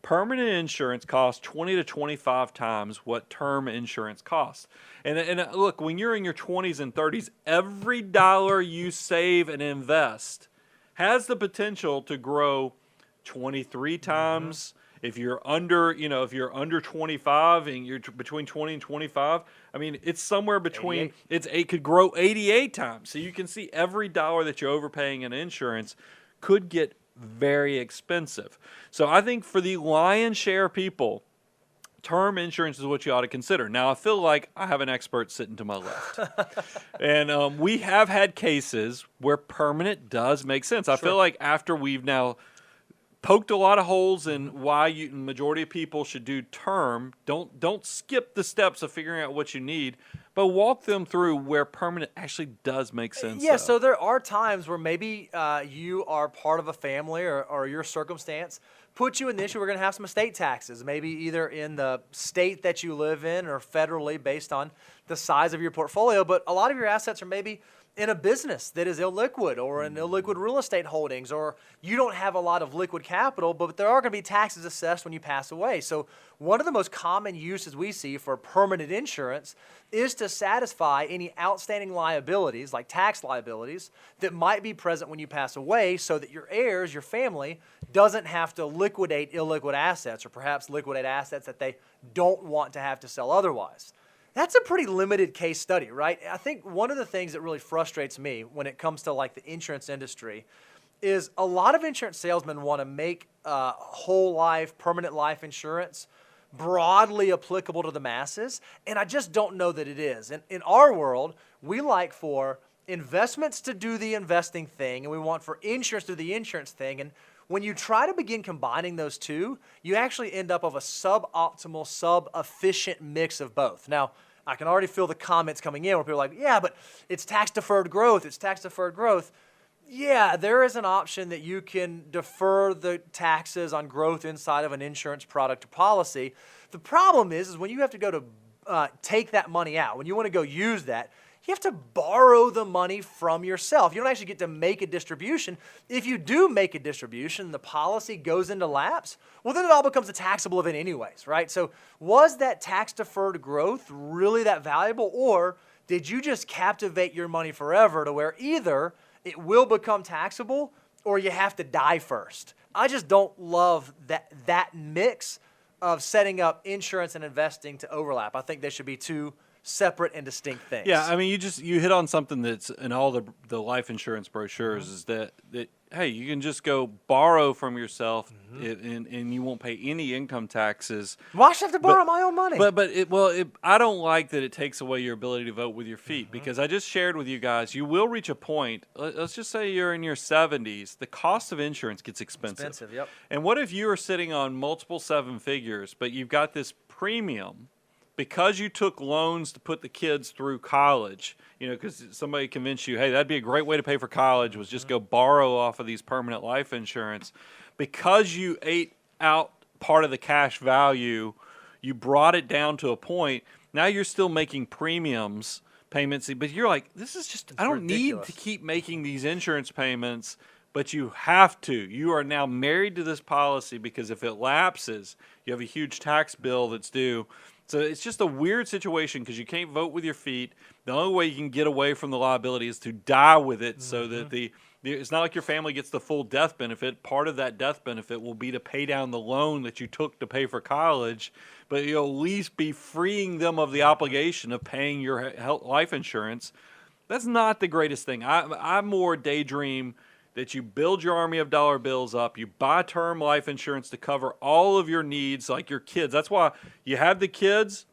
Permanent insurance costs 20 to 25 times what term insurance costs. And look, when you're in your 20s and 30s, every dollar you save and invest has the potential to grow 23 times. If you're under, if you're under 25 and you're between 20 and 25, I mean, it's somewhere between, it could grow 88 times. So you can see every dollar that you're overpaying in insurance could get very expensive. So I think for the lion's share of people, term insurance is what you ought to consider. Now, I feel like I have an expert sitting to my left. And we have had cases where permanent does make sense. I feel like after we've now poked a lot of holes in why majority of people should do term, don't skip the steps of figuring out what you need, but walk them through where permanent actually does make sense. Yeah, so there are times where maybe you are part of a family or your circumstance puts you in the issue we're going to have some estate taxes, maybe either in the state that you live in or federally based on the size of your portfolio, but a lot of your assets are maybe in a business that is illiquid or in illiquid real estate holdings, or you don't have a lot of liquid capital, but there are going to be taxes assessed when you pass away. So one of the most common uses we see for permanent insurance is to satisfy any outstanding liabilities, like tax liabilities, that might be present when you pass away so that your heirs, your family, doesn't have to liquidate illiquid assets or perhaps liquidate assets that they don't want to have to sell otherwise. That's a pretty limited case study, right? I think one of the things that really frustrates me when it comes to like the insurance industry is a lot of insurance salesmen want to make whole life, permanent life insurance broadly applicable to the masses, and I just don't know that it is. In our world, we like for investments to do the investing thing, and we want for insurance to do the insurance thing, and when you try to begin combining those two, you actually end up of a suboptimal, sub-efficient mix of both. Now, I can already feel the comments coming in where people are like, yeah, but it's tax-deferred growth. It's tax-deferred growth. Yeah, there is an option that you can defer the taxes on growth inside of an insurance product or policy. The problem is when you have to go to take that money out, when you want to go use that, you have to borrow the money from yourself. You don't actually get to make a distribution. If you do make a distribution, the policy goes into lapse, well, then it all becomes a taxable event anyways, right? So was that tax-deferred growth really that valuable, or did you just captivate your money forever to where either it will become taxable or you have to die first? I just don't love that mix of setting up insurance and investing to overlap. I think they should be two separate and distinct things. Yeah, I mean, you hit on something that's in all the life insurance brochures is that hey, you can just go borrow from yourself and you won't pay any income taxes. Why should I have to borrow my own money? But I don't like that it takes away your ability to vote with your feet because I just shared with you guys, you will reach a point, let's just say you're in your 70s, the cost of insurance gets expensive. Yep. And what if you are sitting on multiple seven figures, but you've got this premium because you took loans to put the kids through college, because somebody convinced you, hey, that'd be a great way to pay for college was just go borrow off of these permanent life insurance. Because you ate out part of the cash value, you brought it down to a point. Now you're still making premiums payments, but you're like, this is just, I don't ridiculous. need to keep making these insurance payments, but you have to. You are now married to this policy because if it lapses, you have a huge tax bill that's due. So it's just a weird situation because you can't vote with your feet. The only way you can get away from the liability is to die with it so that it's not like your family gets the full death benefit. Part of that death benefit will be to pay down the loan that you took to pay for college, but you'll at least be freeing them of the obligation of paying your life insurance. That's not the greatest thing. I more daydream that you build your army of dollar bills up, you buy term life insurance to cover all of your needs, like your kids. That's why you have the kids.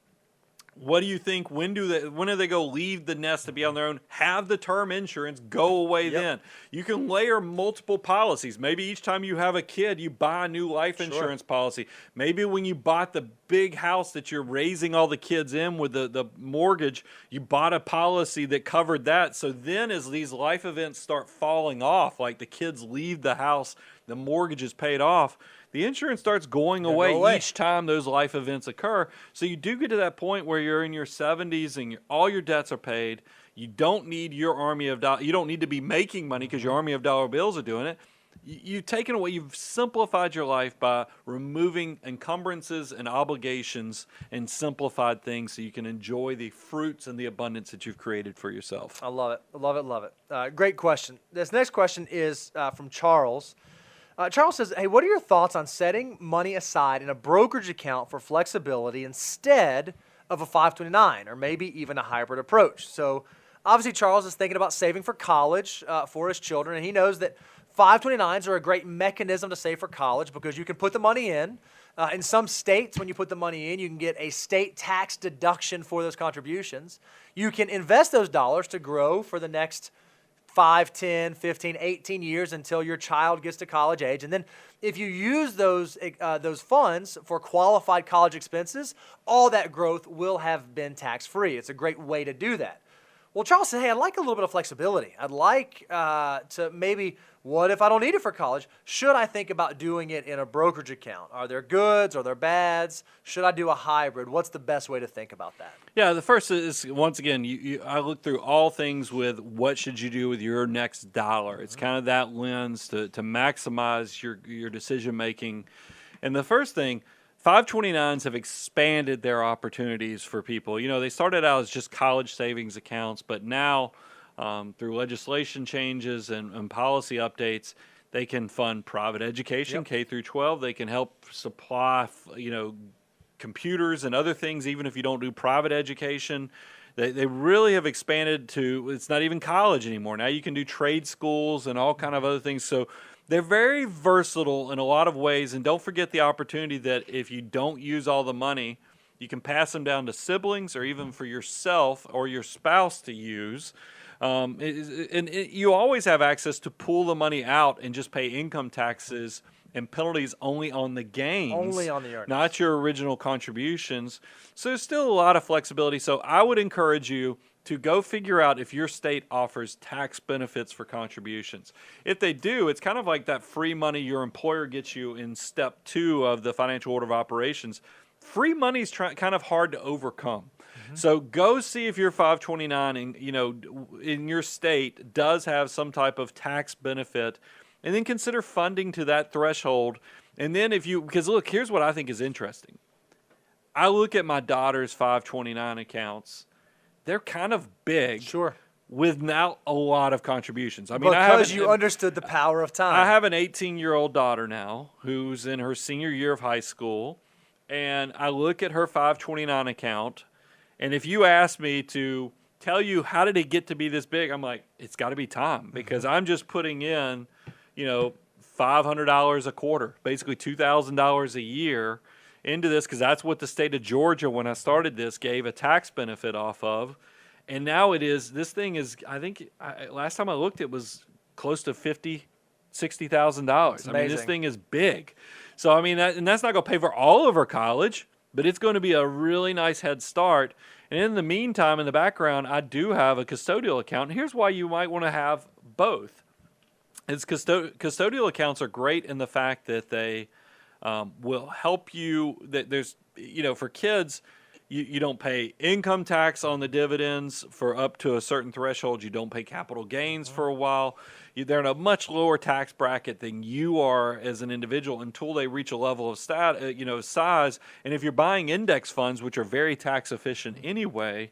What do you think? When do they go leave the nest to be on their own? Have the term insurance go away then. You can layer multiple policies. Maybe each time you have a kid, you buy a new life insurance policy. Maybe when you bought the big house that you're raising all the kids in with the mortgage, you bought a policy that covered that. So then as these life events start falling off, like the kids leave the house, the mortgage is paid off, the insurance starts going away each time those life events occur. So you do get to that point where you're in your 70s and all your debts are paid. You don't need your army of dollars. You don't need to be making money because your army of dollar bills are doing it. You've taken away, you've simplified your life by removing encumbrances and obligations and simplified things so you can enjoy the fruits and the abundance that you've created for yourself. I love it. Love it. Love it. Great question. This next question is from Charles. Charles says, hey, what are your thoughts on setting money aside in a brokerage account for flexibility instead of a 529 or maybe even a hybrid approach? So obviously Charles is thinking about saving for college for his children, and he knows that 529s are a great mechanism to save for college because you can put the money in. In some states, when you put the money in, you can get a state tax deduction for those contributions. You can invest those dollars to grow for the next 5, 10, 15, 18 years until your child gets to college age. And then if you use those funds for qualified college expenses, all that growth will have been tax-free. It's a great way to do that. Well, Charles said, hey, I'd like a little bit of flexibility. I'd like to maybe, what if I don't need it for college? Should I think about doing it in a brokerage account? Are there goods? Are there bads? Should I do a hybrid? What's the best way to think about that? Yeah, the first is, once again, I look through all things with what should you do with your next dollar. It's kind of that lens to maximize your decision-making. And the first thing, 529s have expanded their opportunities for people. You know, they started out as just college savings accounts, but now through legislation changes and policy updates, they can fund private education, K through 12. They can help supply, computers and other things, even if you don't do private education. They really have expanded to, it's not even college anymore. Now you can do trade schools and all kind of other things. So they're very versatile in a lot of ways, and don't forget the opportunity that if you don't use all the money, you can pass them down to siblings or even for yourself or your spouse to use. You always have access to pull the money out and just pay income taxes and penalties only on the gains. Only on the earnings. Not your original contributions. So there's still a lot of flexibility. So I would encourage you to go figure out if your state offers tax benefits for contributions. If they do, it's kind of like that free money your employer gets you in step 2 of the financial order of operations. Free money is kind of hard to overcome. So go see if your 529 in your state does have some type of tax benefit, and then consider funding to that threshold. And then because look, here's what I think is interesting. I look at my daughter's 529 accounts. They're kind of big. Sure. Without a lot of contributions. I mean, because you understood the power of time. I have an 18-year-old daughter now who's in her senior year of high school, and I look at her 529 account, and if you ask me to tell you how did it get to be this big, I'm like, it's got to be time, because I'm just putting in, $500 a quarter, basically $2,000 a year into this, because that's what the state of Georgia, when I started this, gave a tax benefit off of. And now this thing is, I think, last time I looked, it was close to $60,000. I mean, this thing is big. So, I mean, that's not going to pay for all of her college, but it's going to be a really nice head start. And in the meantime, in the background, I do have a custodial account. And here's why you might want to have both. Custodial accounts are great in the fact that they will help you. That there's, for kids, you don't pay income tax on the dividends for up to a certain threshold. You don't pay capital gains for a while. They're in a much lower tax bracket than you are as an individual until they reach a level of size. And if you're buying index funds, which are very tax efficient anyway,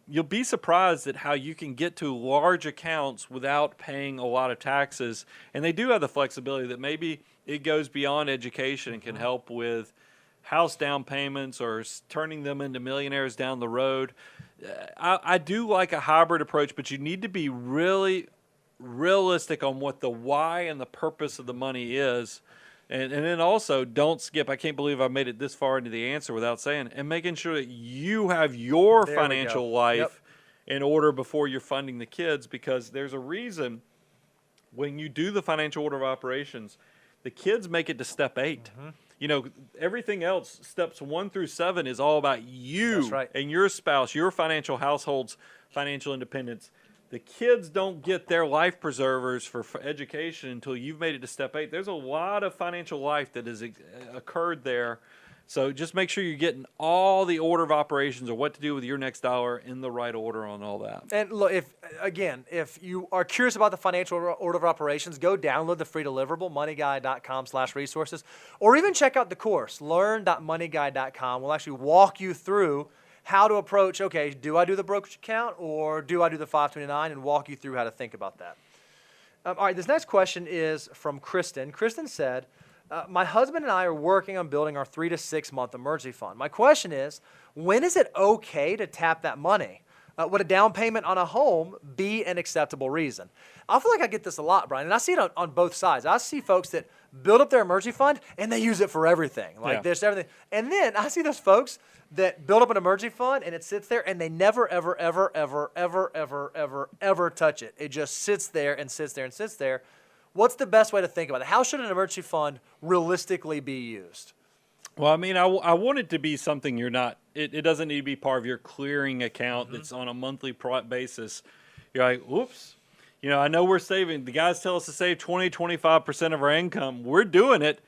you'll be surprised at how you can get to large accounts without paying a lot of taxes. And they do have the flexibility that maybe it goes beyond education and can help with house down payments or turning them into millionaires down the road. I do like a hybrid approach, but you need to be really realistic on what the why and the purpose of the money is. And then also, don't skip. I can't believe I made it this far into the answer without saying, and making sure that you have your financial life in order before you're funding the kids, because there's a reason when you do the financial order of operations, the kids make it to step 8. Everything else, steps 1 through 7, is all about you and your spouse, your financial household's financial independence. the kids don't get their life preservers for education until you've made it to step 8. There's a lot of financial life that has occurred there. So just make sure you're getting all the order of operations or what to do with your next dollar in the right order on all that. And look, if you are curious about the financial order of operations, go download the free deliverable, moneyguy.com/resources, or even check out the course, learn.moneyguy.com. We'll actually walk you through how to approach, okay, do I do the brokerage account or do I do the 529, and walk you through how to think about that. All right, this next question is from Kristen. Kristen said, my husband and I are working on building our 3 to 6 month emergency fund. My question is, when is it okay to tap that money? Would a down payment on a home be an acceptable reason? I feel like I get this a lot, Brian, and I see it on both sides. I see folks that build up their emergency fund and they use it for everything, like this, everything. And then I see those folks that build up an emergency fund and it sits there and they never, ever, ever, ever, ever, ever, ever, ever touch it. It just sits there and sits there and sits there. What's the best way to think about it? How should an emergency fund realistically be used? Well, I mean, I want it to be something you're not, it doesn't need to be part of your clearing account that's on a monthly basis. You're like, oops, you know, I know we're saving, the guys tell us to save 20, 25% of our income. We're doing it,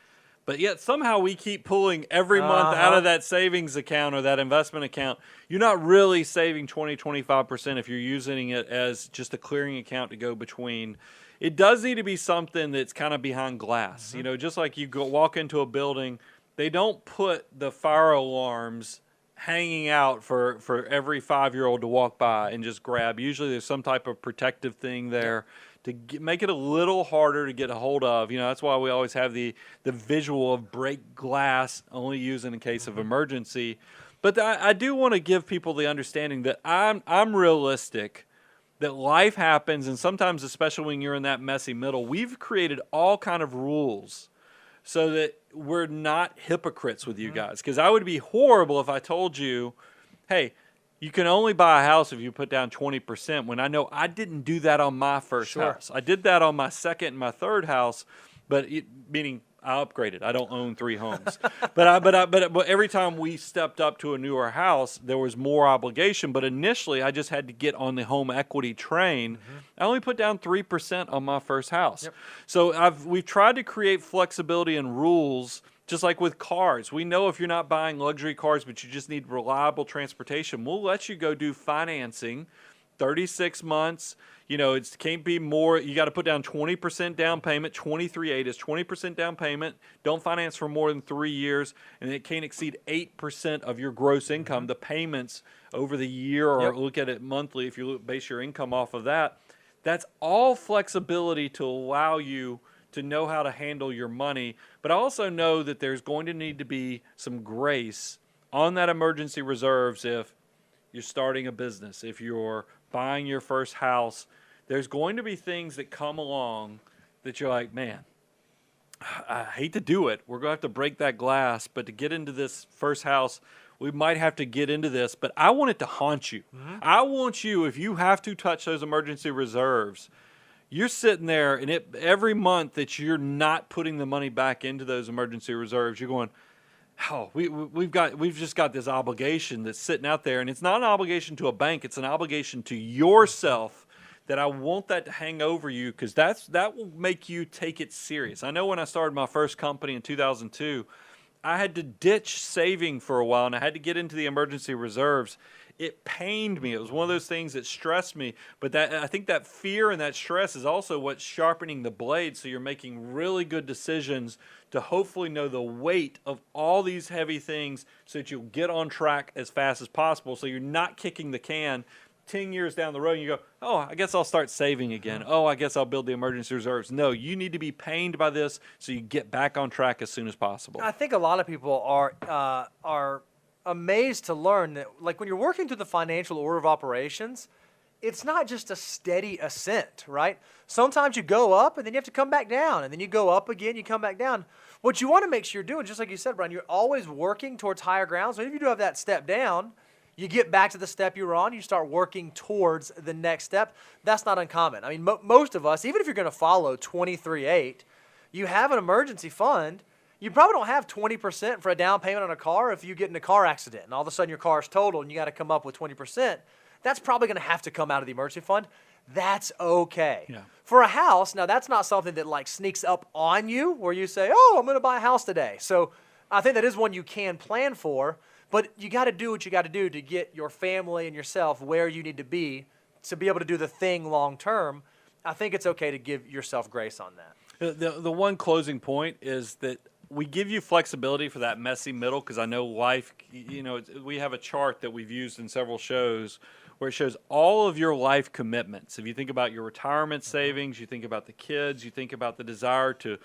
but yet somehow we keep pulling every month out of that savings account or that investment account. You're not really saving 20, 25% if you're using it as just a clearing account to go between. It does need to be something that's kind of behind glass. You know, just like you walk into a building, they don't put the fire alarms hanging out for every 5-year-old to walk by and just grab. Usually there's some type of protective thing there to make it a little harder to get a hold of. You know, that's why we always have the visual of break glass, only used in case of emergency. But I do want to give people the understanding that I'm realistic, that life happens, and sometimes, especially when you're in that messy middle, we've created all kind of rules so that we're not hypocrites with you guys. Because I would be horrible if I told you, hey, you can only buy a house if you put down 20%, when I know I didn't do that on my first house. I did that on my second and my third house, meaning I upgraded. I don't own 3 homes. But every time we stepped up to a newer house, there was more obligation. But initially, I just had to get on the home equity train. I only put down 3% on my first house. So we've tried to create flexibility and rules, just like with cars. We know if you're not buying luxury cars, but you just need reliable transportation, we'll let you go do financing, 36 months. You know, it can't be more. You got to put down 20% down payment. 23.8 is 20% down payment. Don't finance for more than 3 years, and it can't exceed 8% of your gross income. The payments over the year, or look at it monthly if you base your income off of that. That's all flexibility to allow you to know how to handle your money. But I also know that there's going to need to be some grace on that emergency reserves if you're starting a business, if you're buying your first house. There's going to be things that come along that you're like, man, I hate to do it. We're going to have to break that glass, but to get into this first house, we might have to get into this, but I want it to haunt you. I want you, if you have to touch those emergency reserves, you're sitting there, and every month that you're not putting the money back into those emergency reserves, you're going, oh, we've just got this obligation that's sitting out there, and it's not an obligation to a bank. It's an obligation to yourself, that I want that to hang over you, because that will make you take it serious. I know when I started my first company in 2002, I had to ditch saving for a while, and I had to get into the emergency reserves. It pained me. It was one of those things that stressed me. But I think that fear and that stress is also what's sharpening the blade, so you're making really good decisions to hopefully know the weight of all these heavy things so that you'll get on track as fast as possible, so you're not kicking the can 10 years down the road and you go, oh, I guess I'll start saving again. Oh, I guess I'll build the emergency reserves. No, you need to be pained by this so you get back on track as soon as possible. I think a lot of people are amazed to learn that, like, when you're working through the financial order of operations, it's not just a steady ascent, right? Sometimes you go up and then you have to come back down, and then you go up again, you come back down. What you want to make sure you're doing, just like you said, Brian, you're always working towards higher ground. So if you do have that step down, you get back to the step you were on, you start working towards the next step. That's not uncommon. I mean, most of us, even if you're going to follow 23.8, you have an emergency fund. You probably don't have 20% for a down payment on a car if you get in a car accident and all of a sudden your car is totaled and you got to come up with 20%. That's probably going to have to come out of the emergency fund. That's okay. Yeah. For a house, now that's not something that like sneaks up on you where you say, oh, I'm going to buy a house today. So I think that is one you can plan for, but you got to do what you got to do to get your family and yourself where you need to be able to do the thing long term. I think it's okay to give yourself grace on that. The one closing point is that we give you flexibility for that messy middle, because I know life, we have a chart that we've used in several shows where it shows all of your life commitments. If you think about your retirement savings, you think about the kids, you think about the desire to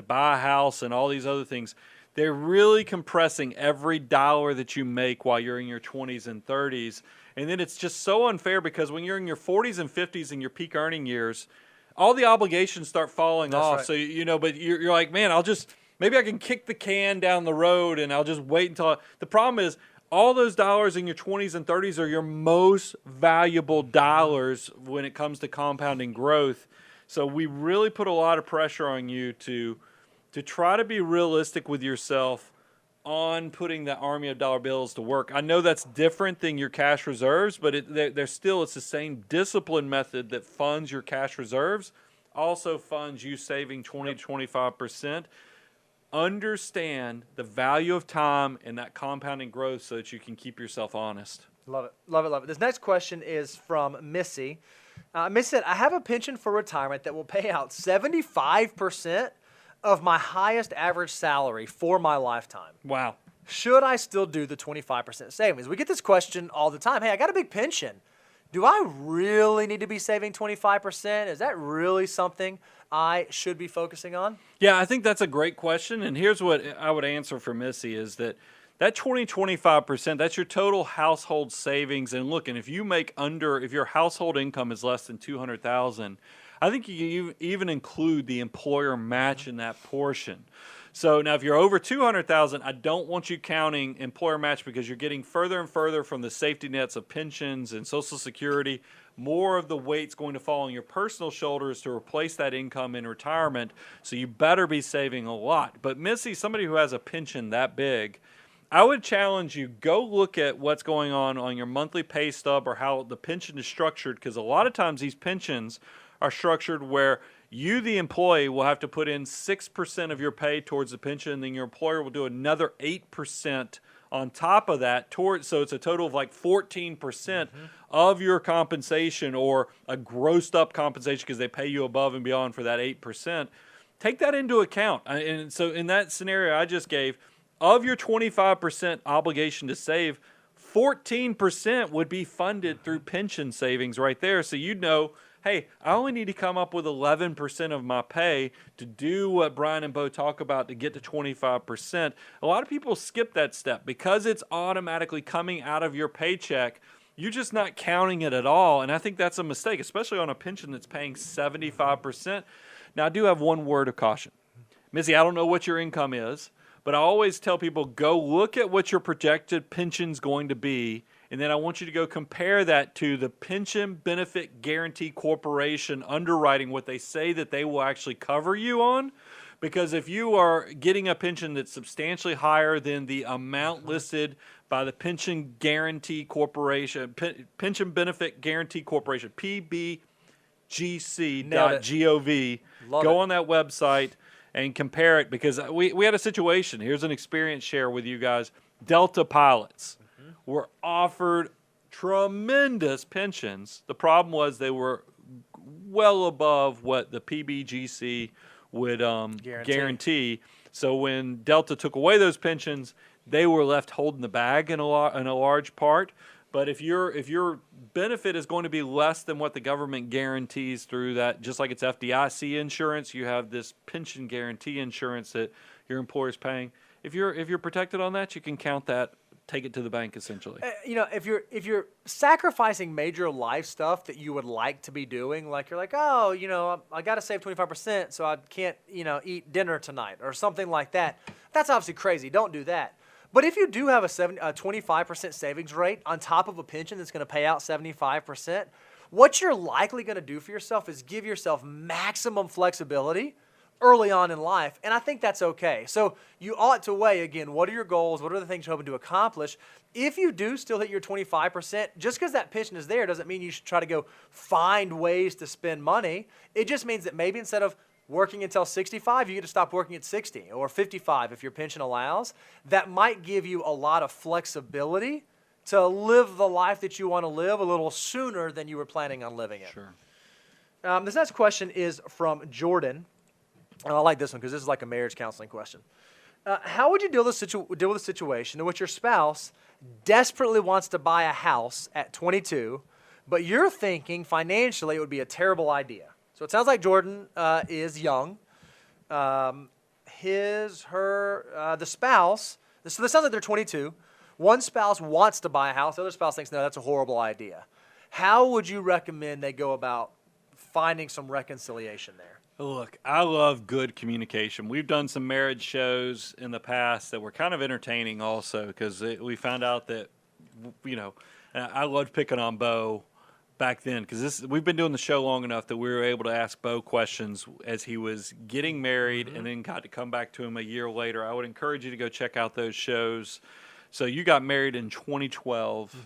buy a house and all these other things, they're really compressing every dollar that you make while you're in your 20s and 30s. And then it's just so unfair, because when you're in your 40s and 50s in your peak earning years, all the obligations start falling off. Right. So, but you're like, man, maybe I can kick the can down the road and I'll just wait until. The problem is, all those dollars in your 20s and 30s are your most valuable dollars when it comes to compounding growth. So we really put a lot of pressure on you to try to be realistic with yourself on putting the army of dollar bills to work. I know that's different than your cash reserves, but it's the same discipline method that funds your cash reserves, also funds you saving 20 to 25%. Understand the value of time and that compounding growth so that you can keep yourself honest. Love it, love it, love it. This next question is from Missy. Missy said, I have a pension for retirement that will pay out 75% of my highest average salary for my lifetime. Wow. Should I still do the 25% savings? We get this question all the time. Hey, I got a big pension. Do I really need to be saving 25%? Is that really something I should be focusing on? Yeah, I think that's a great question. And here's what I would answer for Missy is that 25%, that's your total household savings. And look, and if your household income is less than $200,000, I think you even include the employer match in that portion. So now if you're over $200,000, I don't want you counting employer match, because you're getting further and further from the safety nets of pensions and Social Security. More of the weight's going to fall on your personal shoulders to replace that income in retirement. So you better be saving a lot. But Missy, somebody who has a pension that big, I would challenge you, go look at what's going on your monthly pay stub or how the pension is structured, because a lot of times these pensions are structured where you, the employee, will have to put in 6% of your pay towards the pension, and then your employer will do another 8% on top of that. So it's a total of like 14% of your compensation, or a grossed up compensation, because they pay you above and beyond for that 8%. Take that into account. And so in that scenario I just gave, of your 25% obligation to save, 14% would be funded through pension savings right there. So you'd know, hey, I only need to come up with 11% of my pay to do what Brian and Bo talk about to get to 25%. A lot of people skip that step because it's automatically coming out of your paycheck. You're just not counting it at all, and I think that's a mistake, especially on a pension that's paying 75%. Now, I do have one word of caution. Missy, I don't know what your income is, but I always tell people, go look at what your projected pension's going to be, and then I want you to go compare that to the Pension Benefit Guaranty Corporation underwriting, what they say that they will actually cover you on. Because if you are getting a pension that's substantially higher than the amount listed by the Pension Guarantee Corporation, Pension Benefit Guaranty Corporation, pbgc.gov, go on that website and compare it, because we had a situation. Here's an experience share with you guys. Delta pilots were offered tremendous pensions. The problem was they were well above what the PBGC would guarantee. So when Delta took away those pensions, they were left holding the bag in a large part. But if your benefit is going to be less than what the government guarantees through that, just like it's FDIC insurance, you have this pension guarantee insurance that your employer's paying. If you're protected on that, you can count that, take it to the bank essentially. If you're sacrificing major life stuff that you would like to be doing, like you're like, oh, I got to save 25% so I can't, eat dinner tonight or something like that. That's obviously crazy. Don't do that. But if you do have a 25% savings rate on top of a pension that's going to pay out 75%, what you're likely going to do for yourself is give yourself maximum flexibility early on in life, and I think that's okay. So you ought to weigh, again, what are your goals? What are the things you're hoping to accomplish? If you do still hit your 25%, just because that pension is there doesn't mean you should try to go find ways to spend money. It just means that maybe instead of working until 65, you get to stop working at 60 or 55 if your pension allows. That might give you a lot of flexibility to live the life that you want to live a little sooner than you were planning on living it. Sure. This next question is from Jordan. And I like this one because this is like a marriage counseling question. How would you deal with a situation in which your spouse desperately wants to buy a house at 22, but you're thinking financially it would be a terrible idea? So it sounds like Jordan is young. The spouse, so this sounds like they're 22. One spouse wants to buy a house. The other spouse thinks, no, that's a horrible idea. How would you recommend they go about finding some reconciliation there? Look, I love good communication. We've done some marriage shows in the past that were kind of entertaining also because we found out that, I loved picking on Bo back then because we've been doing the show long enough that we were able to ask Bo questions as he was getting married and then got to come back to him a year later. I would encourage you to go check out those shows. So you got married in 2012.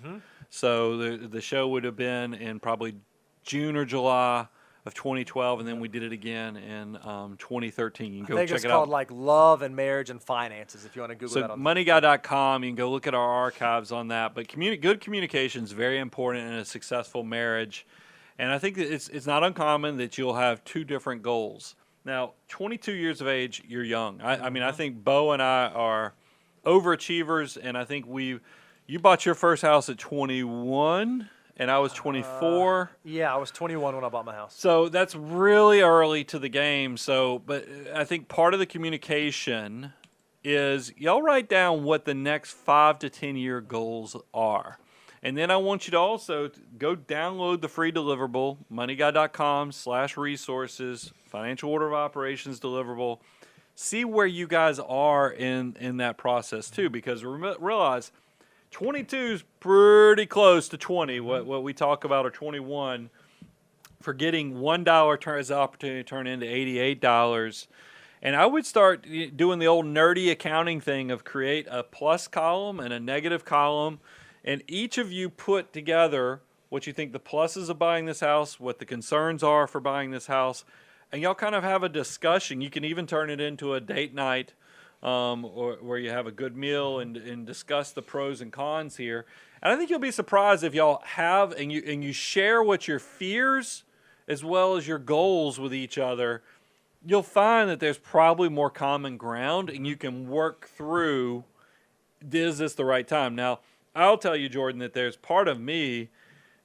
So the show would have been in probably June or July of 2012, and then we did it again in 2013. You can go check it out. I think it's called like Love and Marriage and Finances if you want to Google that. So moneyguy.com, you can go look at our archives on that. But good communication is very important in a successful marriage. And I think that it's not uncommon that you'll have two different goals. Now, 22 years of age, you're young. I mean, I think Bo and I are overachievers, and I think you bought your first house at 21. And I was 24. Yeah, I was 21 when I bought my house. So that's really early to the game. But I think part of the communication is y'all write down what the next 5 to 10 year goals are. And then I want you to also go download the free deliverable, moneyguy.com/resources, financial order of operations deliverable. See where you guys are in that process too, because realize 22 is pretty close to 20. What we talk about are 21. For getting $1 as an opportunity to turn into $88. And I would start doing the old nerdy accounting thing of create a plus column and a negative column. And each of you put together what you think the pluses of buying this house, what the concerns are for buying this house. And y'all kind of have a discussion. You can even turn it into a date night. Or where you have a good meal and discuss the pros and cons here. And I think you'll be surprised if y'all have and you share what your fears as well as your goals with each other. You'll find that there's probably more common ground and you can work through, is this the right time? Now, I'll tell you, Jordan, that there's part of me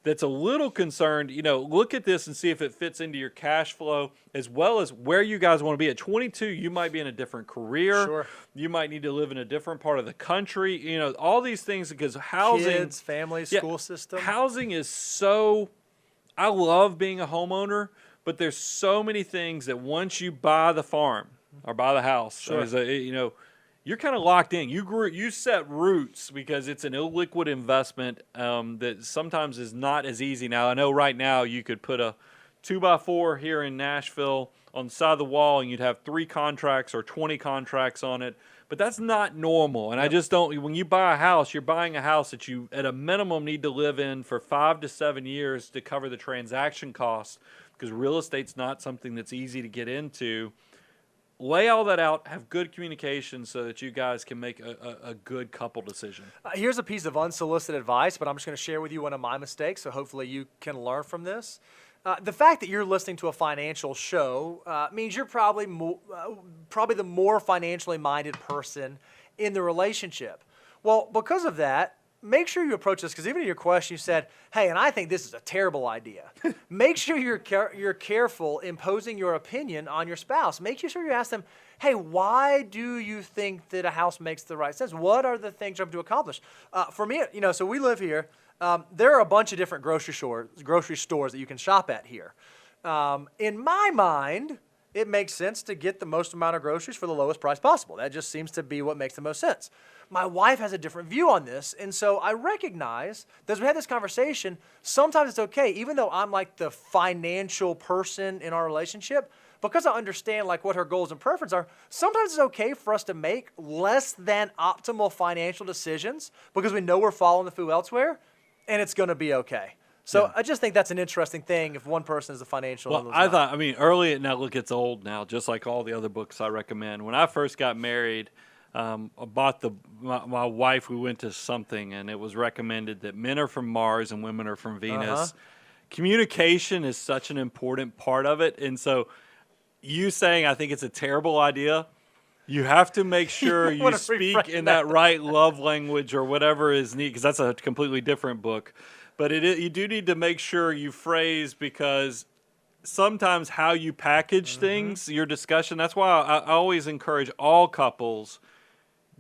that's a little concerned, look at this and see if it fits into your cash flow as well as where you guys want to be. At 22, you might be in a different career. Sure. You might need to live in a different part of the country. All these things because housing. Kids, family, school system. Housing is so, I love being a homeowner, but there's so many things that once you buy the farm or buy the house, sure. You're kind of locked in. You set roots because it's an illiquid investment that sometimes is not as easy. Now, I know right now you could put a 2x4 here in Nashville on the side of the wall and you'd have 3 contracts or 20 contracts on it. But that's not normal. And I just don't, when you buy a house, you're buying a house that you at a minimum need to live in for 5 to 7 years to cover the transaction costs because real estate's not something that's easy to get into. Lay all that out, have good communication so that you guys can make a good couple decision. Here's a piece of unsolicited advice, but I'm just going to share with you one of my mistakes, so hopefully you can learn from this. The fact that you're listening to a financial show means you're probably the more financially minded person in the relationship. Well, because of that, make sure you approach this, because even in your question you said, hey, and I think this is a terrible idea. Make sure you're careful imposing your opinion on your spouse. Make sure you ask them, hey, why do you think that a house makes the right sense? What are the things you have to accomplish? For me, so we live here. There are a bunch of different grocery stores that you can shop at here. In my mind, it makes sense to get the most amount of groceries for the lowest price possible. That just seems to be what makes the most sense. My wife has a different view on this, and so I recognize that as we had this conversation, sometimes it's okay, even though I'm like the financial person in our relationship, because I understand like what her goals and preferences are, sometimes it's okay for us to make less than optimal financial decisions because we know we're following the food elsewhere, and it's going to be okay. So I just think that's an interesting thing if one person is the financial. Well, I mean, early now, look, it's old now, just like all the other books I recommend. When I first got married, I bought my wife, we went to something, and it was recommended that men are from Mars and women are from Venus. Communication is such an important part of it. And so you saying I think it's a terrible idea, you have to make sure you speak in that right love language or whatever is needed, because that's a completely different book. But you do need to make sure you phrase, because sometimes how you package things, your discussion, that's why I always encourage all couples,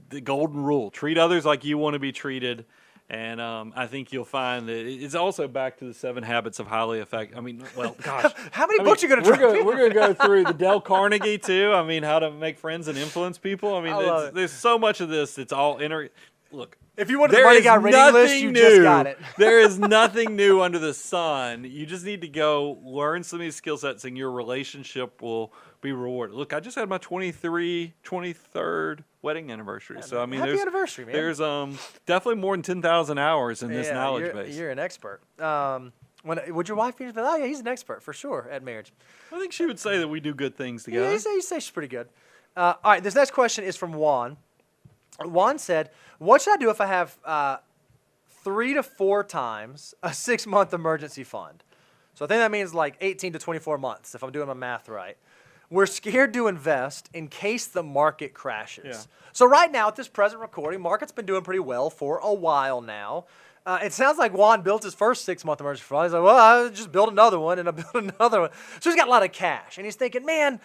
the golden rule, treat others like you want to be treated. And I think you'll find that it's also back to the 7 Habits of Highly Effective. I mean, well, gosh. How many books are you going to try? We're going to go through the Dale Carnegie, too. I mean, how to make friends and influence people. I mean, there's so much of this that's all Look. If you wanted the Money Guy reading list, you just got it. There is nothing new under the sun. You just need to go learn some of these skill sets, and your relationship will be rewarded. Look, I just had my 23rd wedding anniversary. So I mean, happy anniversary, man. There's definitely more than 10,000 hours in this knowledge base. You're an expert. Would your wife be? Oh yeah, he's an expert for sure at marriage. I think she would say that we do good things together. Yeah, you say she's pretty good. All right, this next question is from Juan. Juan said, what should I do if I have 3 to 4 times a 6-month emergency fund? So I think that means like 18 to 24 months, if I'm doing my math right. We're scared to invest in case the market crashes. Yeah. So right now, at this present recording, market's been doing pretty well for a while now. It sounds like Juan built his first 6-month emergency fund. He's like, well, I'll just build another one, and I'll build another one. So he's got a lot of cash, and he's thinking, man,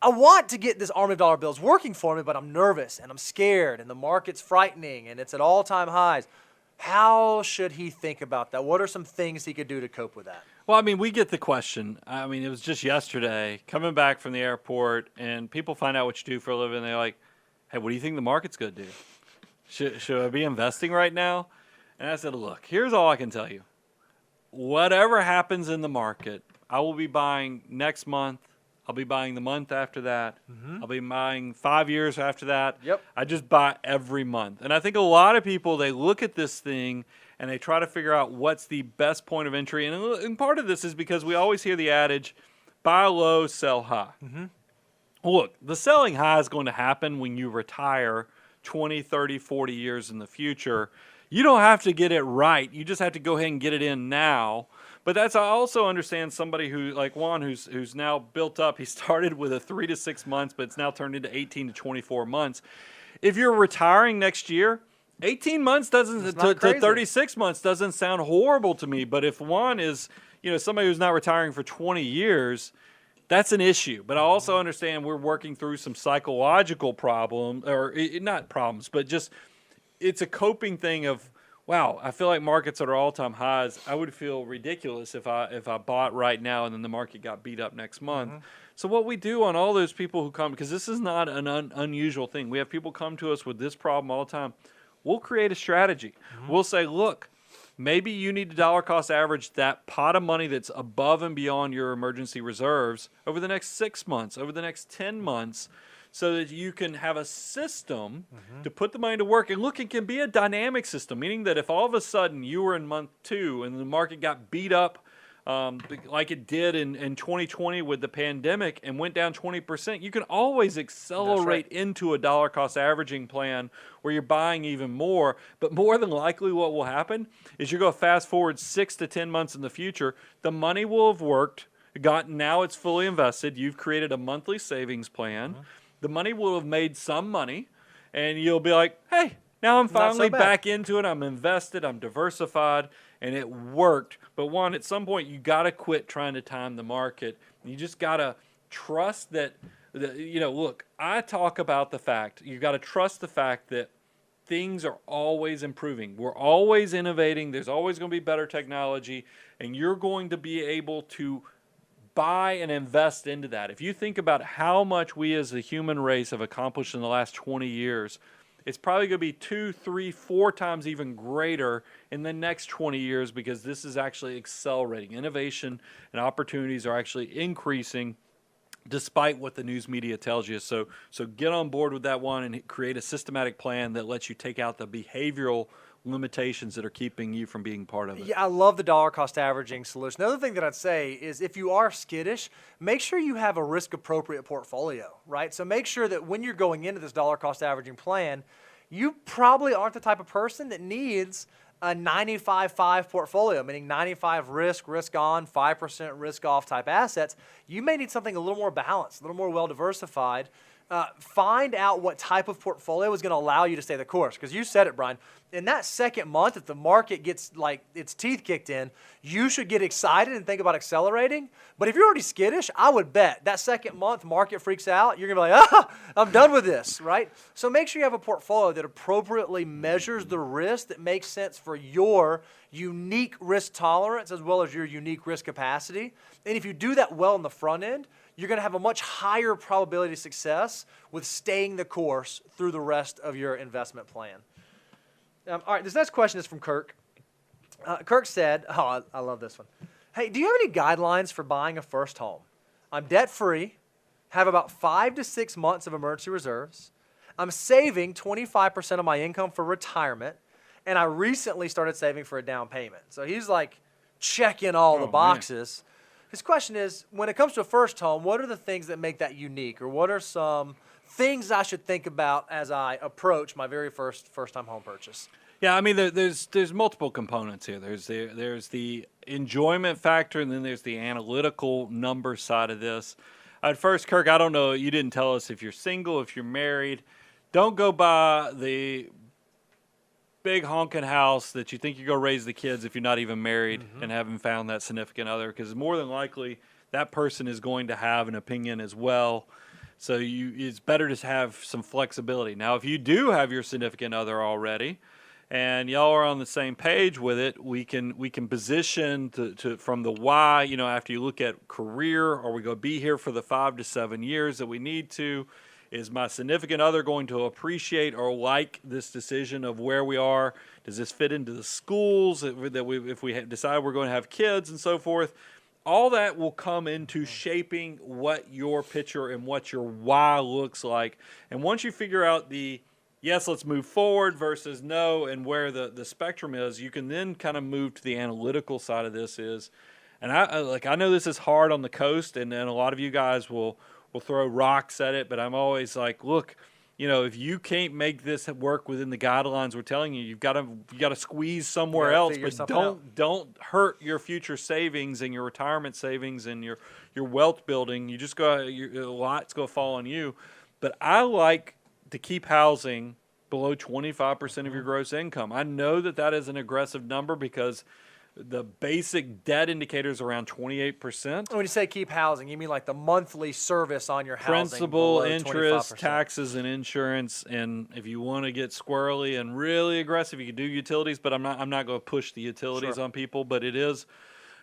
I want to get this army of dollar bills working for me, but I'm nervous and I'm scared and the market's frightening and it's at all-time highs. How should he think about that? What are some things he could do to cope with that? Well, I mean, we get the question. I mean, it was just yesterday, coming back from the airport, and people find out what you do for a living, and they're like, hey, what do you think the market's going to do? Should I be investing right now? And I said, look, here's all I can tell you. Whatever happens in the market, I will be buying next month. I'll be buying the month after that. I'll be buying 5 years after that. Yep. I just buy every month. And I think a lot of people, they look at this thing and they try to figure out what's the best point of entry. And part of this is because we always hear the adage, buy low, sell high. Look, the selling high is going to happen when you retire 20, 30, 40 years in the future. You don't have to get it right. You just have to go ahead and get it in now. But I also understand somebody who, like Juan, who's now built up. He started with a 3 to 6 months, but it's now turned into 18 to 24 months. If you're retiring next year, 18 months to 36 months doesn't sound horrible to me. But if Juan is, somebody who's not retiring for 20 years, that's an issue. But I also understand we're working through some psychological problems, or not problems, but just it's a coping thing of, wow, I feel like markets are at all-time highs. I would feel ridiculous if I bought right now and then the market got beat up next month. So what we do on all those people who come, because this is not an unusual thing. We have people come to us with this problem all the time. We'll create a strategy. We'll say, look, maybe you need to dollar cost average that pot of money that's above and beyond your emergency reserves over the next 6 months, over the next 10 months, so that you can have a system to put the money to work. And look, it can be a dynamic system, meaning that if all of a sudden you were in month 2 and the market got beat up like it did in 2020 with the pandemic and went down 20%, you can always accelerate into a dollar cost averaging plan where you're buying even more. But more than likely what will happen is you're going to fast forward 6 to 10 months in the future. The money will have worked. Now it's fully invested. You've created a monthly savings plan. The money will have made some money, and you'll be like, hey, now I'm finally back into it. I'm invested. I'm diversified, and it worked. But Juan, at some point, you got to quit trying to time the market. You just got to trust that, look, I talk about the fact, you got to trust the fact that things are always improving. We're always innovating. There's always going to be better technology, and you're going to be able to buy and invest into that. If you think about how much we as a human race have accomplished in the last 20 years, it's probably going to be 2, 3, 4 times even greater in the next 20 years because this is actually accelerating. Innovation and opportunities are actually increasing despite what the news media tells you. So get on board with that one and create a systematic plan that lets you take out the behavioral limitations that are keeping you from being part of it. Yeah, I love the dollar cost averaging solution. The other thing that I'd say is if you are skittish, make sure you have a risk appropriate portfolio, right? So make sure that when you're going into this dollar cost averaging plan, you probably aren't the type of person that needs a 95-5 portfolio, meaning 95 risk on, 5% risk off type assets. You may need something a little more balanced, a little more well-diversified. Find out what type of portfolio is going to allow you to stay the course. Because you said it, Brian. In that second month, if the market gets like its teeth kicked in, you should get excited and think about accelerating. But if you're already skittish, I would bet that second month market freaks out, you're going to be like, I'm done with this, right? So make sure you have a portfolio that appropriately measures the risk that makes sense for your unique risk tolerance as well as your unique risk capacity. And if you do that well in the front end, you're going to have a much higher probability of success with staying the course through the rest of your investment plan. All right, this next question is from Kirk. Kirk said, I love this one. Hey, do you have any guidelines for buying a first home? I'm debt-free, have about 5 to 6 months of emergency reserves. I'm saving 25% of my income for retirement, and I recently started saving for a down payment. So he's like checking all the boxes. Man. His question is, when it comes to a first home, what are the things that make that unique? Or what are some things I should think about as I approach my very first-time home purchase? Yeah, I mean, there's multiple components here. There's the enjoyment factor, and then there's the analytical number side of this. At first, Kirk, I don't know, you didn't tell us if you're single, if you're married. Don't go buy the big honking house that you think you're going to raise the kids if you're not even married and haven't found that significant other, because more than likely that person is going to have an opinion as well. So it's better to have some flexibility. Now, if you do have your significant other already and y'all are on the same page with it, we can position to from the why, after you look at career, are we going to be here for the 5 to 7 years that we need to? Is my significant other going to appreciate or like this decision of where we are? Does this fit into the schools if we decide we're going to have kids and so forth? All that will come into shaping what your picture and what your why looks like. And once you figure out the yes, let's move forward versus no and where the spectrum is, you can then kind of move to the analytical side of this is. And I know this is hard on the coast, and then a lot of you guys will throw rocks at it, but I'm always like, look, if you can't make this work within the guidelines we're telling you, you got to squeeze somewhere else, but don't hurt your future savings and your retirement savings and your wealth building. You just a lot's going to fall on you. But I like to keep housing below 25% of your gross income. I know that is an aggressive number because the basic debt indicator is around 28%. When you say keep housing, you mean like the monthly service on your housing? Principal, interest, 25%. Taxes, and insurance. And if you want to get squirrely and really aggressive, you can do utilities. But I'm not going to push the utilities on people. But it is,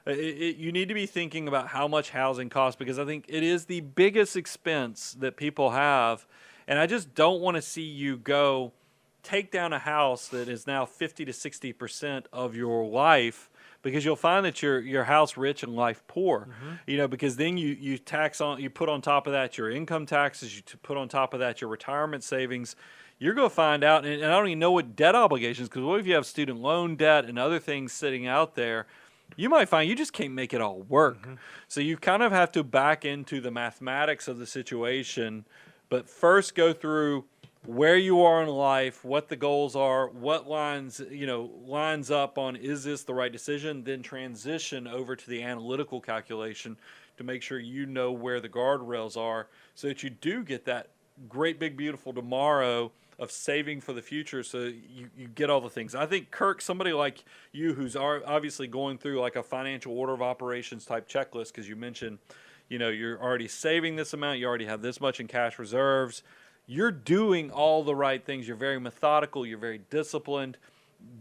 you need to be thinking about how much housing costs, because I think it is the biggest expense that people have. And I just don't want to see you go take down a house that is now 50 to 60% of your life, because you'll find that your house rich and life poor, because then you put on top of that your income taxes, you put on top of that your retirement savings. You're going to find out, and I don't even know what debt obligations, because what if you have student loan debt and other things sitting out there, you might find you just can't make it all work. So you kind of have to back into the mathematics of the situation, but first go through where you are in life, what the goals are, what lines up on, is this the right decision, then transition over to the analytical calculation to make sure you know where the guardrails are so that you do get that great big beautiful tomorrow of saving for the future, so you get all the things. I think, Kirk, somebody like you who's obviously going through like a financial order of operations type checklist, because you mentioned you're already saving this amount, you already have this much in cash reserves, you're doing all the right things. You're very methodical. You're very disciplined.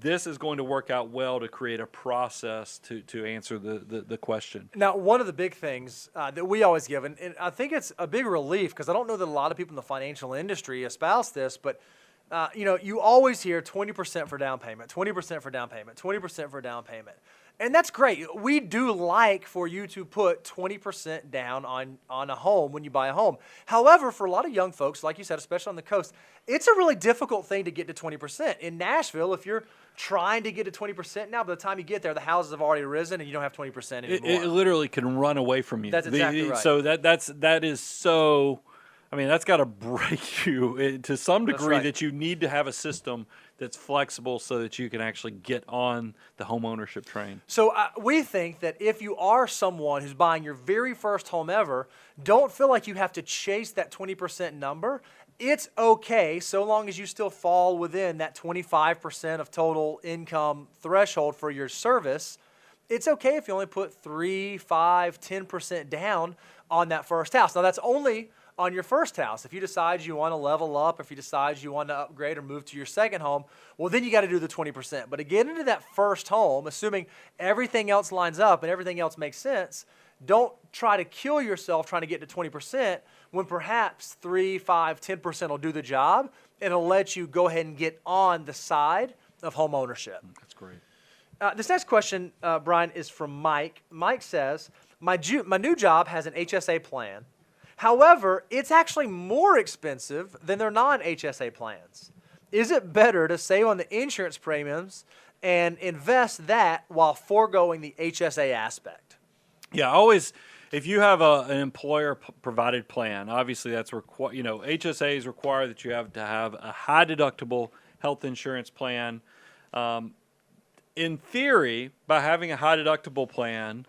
This is going to work out well to create a process to answer the question. Now, one of the big things that we always give, and I think it's a big relief because I don't know that a lot of people in the financial industry espouse this, but you always hear 20% for down payment, 20% for down payment, 20% for down payment. And that's great. We do like for you to put 20% down on a home when you buy a home. However, for a lot of young folks, like you said, especially on the coast, it's a really difficult thing to get to 20%. In Nashville, if you're trying to get to 20% now, by the time you get there, the houses have already risen and you don't have 20% anymore. It literally can run away from you. That's exactly right. So that is so, I mean, that's got to break you to some degree, that you need to have a system that's flexible so that you can actually get on the home ownership train. So we think that if you are someone who's buying your very first home ever, don't feel like you have to chase that 20% number. It's okay so long as you still fall within that 25% of total income threshold for your service. It's okay if you only put 3, 5, 10% down on that first house. Now, that's only on your first house. If you decide you want to level up, if you decide you want to upgrade or move to your second home, well, then you got to do the 20%. But to get into that first home, assuming everything else lines up and everything else makes sense, don't try to kill yourself trying to get to 20% when perhaps 3, 5, 10% will do the job, and it'll let you go ahead and get on the side of home ownership. That's great. This next question, Brian, is from Mike. Mike says, my new job has an HSA plan. However, it's actually more expensive than their non-HSA plans. Is it better to save on the insurance premiums and invest that while foregoing the HSA aspect? Yeah, always. If you have an employer-provided plan, obviously that's required. HSAs require that you have to have a high-deductible health insurance plan. In theory, by having a high-deductible plan,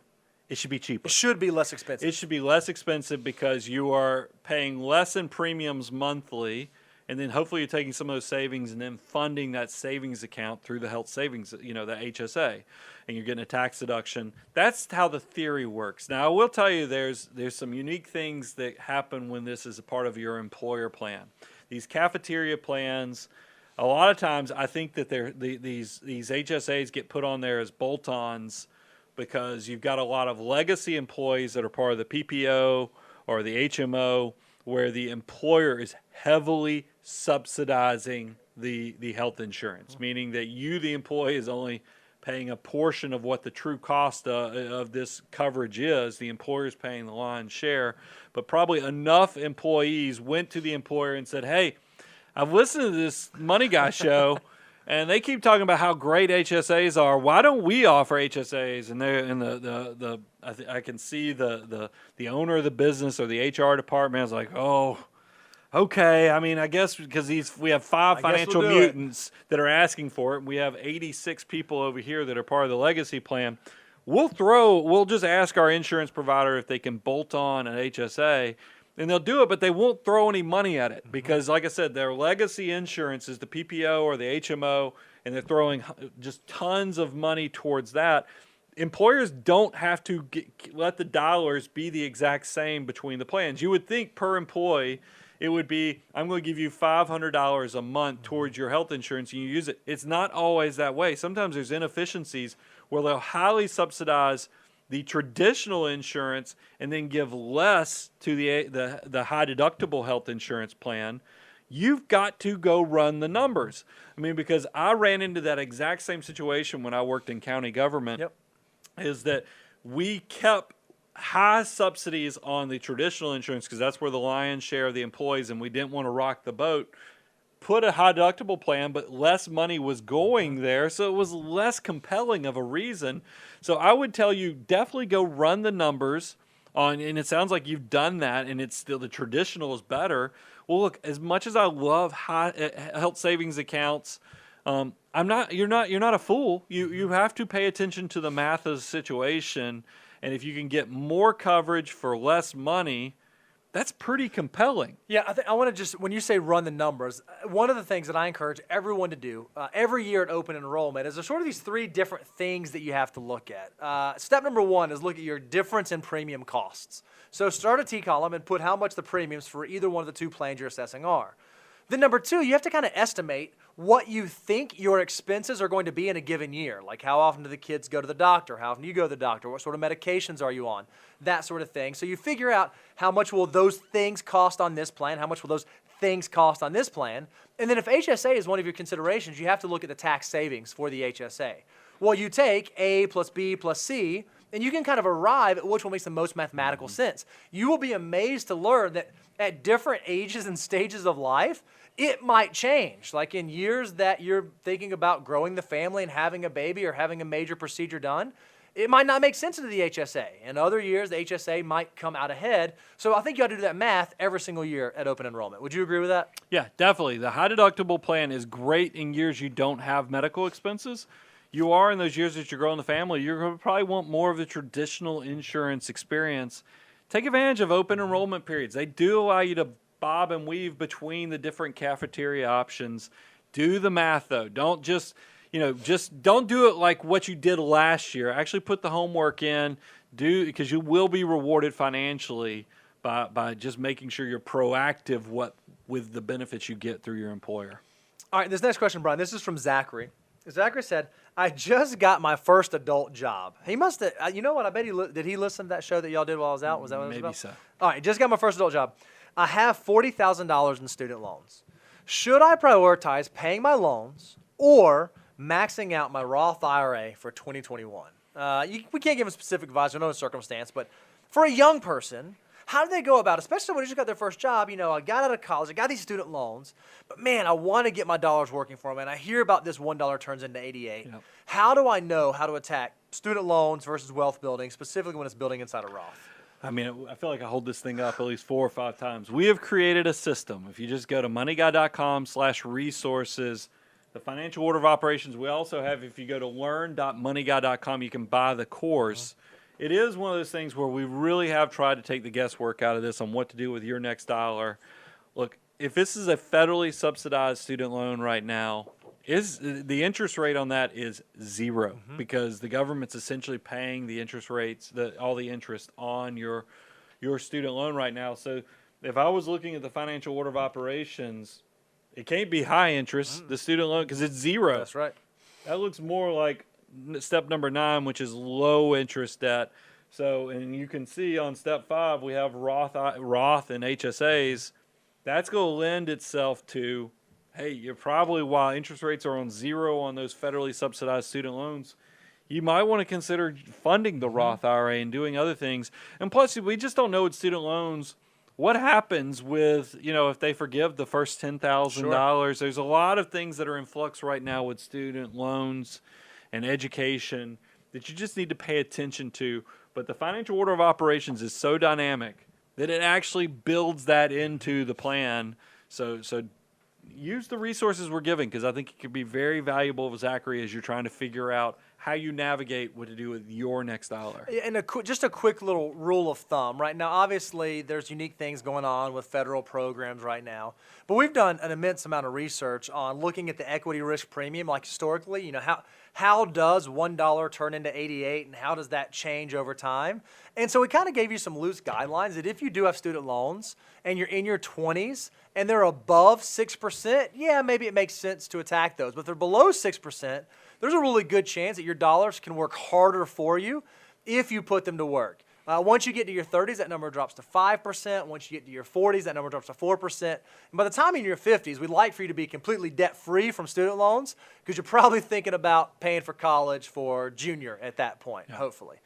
it should be cheaper. It should be less expensive. It should be less expensive because you are paying less in premiums monthly, and then hopefully you're taking some of those savings and then funding that savings account through the health savings, the HSA, and you're getting a tax deduction. That's how the theory works. Now, I will tell you there's some unique things that happen when this is a part of your employer plan. These cafeteria plans, a lot of times I think that these HSAs get put on there as bolt-ons because you've got a lot of legacy employees that are part of the PPO or the HMO where the employer is heavily subsidizing the health insurance, meaning that you, the employee, is only paying a portion of what the true cost of this coverage is. The employer is paying the lion's share, but probably enough employees went to the employer and said, hey, I've listened to this Money Guy show, and they keep talking about how great HSAs are. Why don't we offer HSAs? And I can see the owner of the business or the HR department is like, oh, okay. I mean, I guess because we have 5 financial mutants that are asking for it, and we have 86 people over here that are part of the legacy plan. We'll just ask our insurance provider if they can bolt on an HSA. And they'll do it, but they won't throw any money at it because, like I said, their legacy insurance is the PPO or the HMO, and they're throwing just tons of money towards that. Employers don't have to let the dollars be the exact same between the plans. You would think per employee it would be, I'm going to give you $500 a month towards your health insurance and you use it. It's not always that way. Sometimes there's inefficiencies where they'll highly subsidize the traditional insurance and then give less to the high deductible health insurance plan. You've got to go run the numbers. I mean, because I ran into that exact same situation when I worked in county government. Yep. Is that we kept high subsidies on the traditional insurance because that's where the lion's share of the employees, and we didn't want to rock the boat. Put a high deductible plan, but less money was going there, so it was less compelling of a reason. So I would tell you definitely go run the numbers on, and it sounds like you've done that, and it's still the traditional is better. Well, look, as much as I love high health savings accounts, you're not a fool. You have to pay attention to the math of the situation, and if you can get more coverage for less money, that's pretty compelling. Yeah, I want to just, when you say run the numbers, one of the things that I encourage everyone to do every year at open enrollment is there's sort of these 3 different things that you have to look at. Step number 1 is look at your difference in premium costs. So start a T column and put how much the premiums for either one of the 2 plans you're assessing are. Then number 2, you have to kind of estimate what you think your expenses are going to be in a given year. Like how often do the kids go to the doctor? How often do you go to the doctor? What sort of medications are you on? That sort of thing. So you figure out how much will those things cost on this plan? How much will those things cost on this plan. And then if HSA is one of your considerations, you have to look at the tax savings for the HSA. Well, you take A plus B plus C, and you can kind of arrive at which one makes the most mathematical sense. You will be amazed to learn that at different ages and stages of life, it might change. Like in years that you're thinking about growing the family and having a baby or having a major procedure done, it might not make sense to the HSA. In other years, the HSA might come out ahead. So I think you ought to do that math every single year at open enrollment. Would you agree with that? Yeah, definitely. The high deductible plan is great in years you don't have medical expenses. You are in those years that you're growing the family. You're going to probably want more of the traditional insurance experience. Take advantage of open enrollment periods. They do allow you to bob and weave between the different cafeteria options. Do the math, though. Don't just don't do it like what you did last year. Actually put the homework in, because you will be rewarded financially by just making sure you're proactive with the benefits you get through your employer. All right, this next question, Brian, this is from Zachary. Zachary said, I just got my first adult job. He must have, you know what, I bet did he listen to that show that y'all did while I was out? Was that what it was about? Maybe so. All right, just got my first adult job. I have $40,000 in student loans. Should I prioritize paying my loans or maxing out my Roth IRA for 2021? We can't give a specific advice or no circumstance, but for a young person, how do they go about it, especially when they just got their first job? I got out of college, I got these student loans, but man, I want to get my dollars working for me, and I hear about this $1 turns into 88. Yep. How do I know how to attack student loans versus wealth building, specifically when it's building inside a Roth? I mean, I feel like I hold this thing up at least 4 or 5 times. We have created a system. If you just go to moneyguy.com/resources, the financial order of operations, we also have, if you go to learn.moneyguy.com, you can buy the course. It is one of those things where we really have tried to take the guesswork out of this on what to do with your next dollar. Look, if this is a federally subsidized student loan right now, the interest rate on that is 0 because the government's essentially paying the interest rates, all the interest on your student loan right now. So if I was looking at the financial order of operations, it can't be high interest, the student loan, because it's 0. That's right. That looks more like step number 9, which is low interest debt. So, and you can see on step 5, we have Roth and HSAs. That's going to lend itself to, hey, you're probably, while interest rates are on 0 on those federally subsidized student loans, you might want to consider funding the Roth IRA and doing other things. And plus, we just don't know with student loans what happens with, if they forgive the first $10,000. Sure. There's a lot of things that are in flux right now with student loans and education that you just need to pay attention to. But the financial order of operations is so dynamic that it actually builds that into the plan. So use the resources we're giving, because I think it could be very valuable with Zachary as you're trying to figure out how you navigate what to do with your next dollar. And just a quick little rule of thumb. Right now, obviously, there's unique things going on with federal programs right now. But we've done an immense amount of research on looking at the equity risk premium, like historically, how does $1 turn into 88 and how does that change over time? And so we kind of gave you some loose guidelines that if you do have student loans and you're in your 20s and they're above 6%, yeah, maybe it makes sense to attack those. But if they're below 6%, there's a really good chance that your dollars can work harder for you if you put them to work. Once you get to your 30s, that number drops to 5%. Once you get to your 40s, that number drops to 4%. And by the time you're in your 50s, we'd like for you to be completely debt-free from student loans, because you're probably thinking about paying for college for junior at that point, hopefully.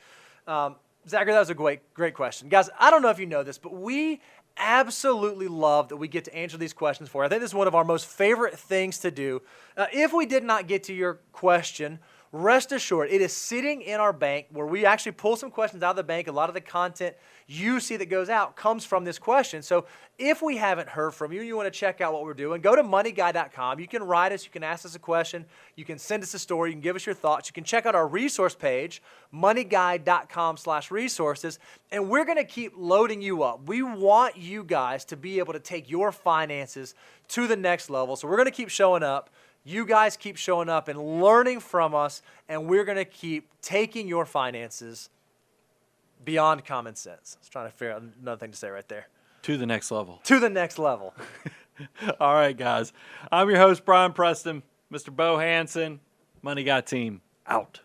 Zachary, that was a great question. Guys, I don't know if you know this, but we absolutely love that we get to answer these questions for you. I think this is one of our most favorite things to do. If we did not get to your question, rest assured, it is sitting in our bank where we actually pull some questions out of the bank. A lot of the content you see that goes out comes from this question. So if we haven't heard from you, you want to check out what we're doing, go to moneyguy.com. You can write us. You can ask us a question. You can send us a story. You can give us your thoughts. You can check out our resource page, moneyguy.com/resources, and we're going to keep loading you up. We want you guys to be able to take your finances to the next level. So we're going to keep showing up. You guys keep showing up and learning from us, and we're going to keep taking your finances beyond common sense. I was trying to figure out another thing to say right there. To the next level. To the next level. All right, guys. I'm your host, Brian Preston. Mr. Bo Hansen, Money Guy team, out.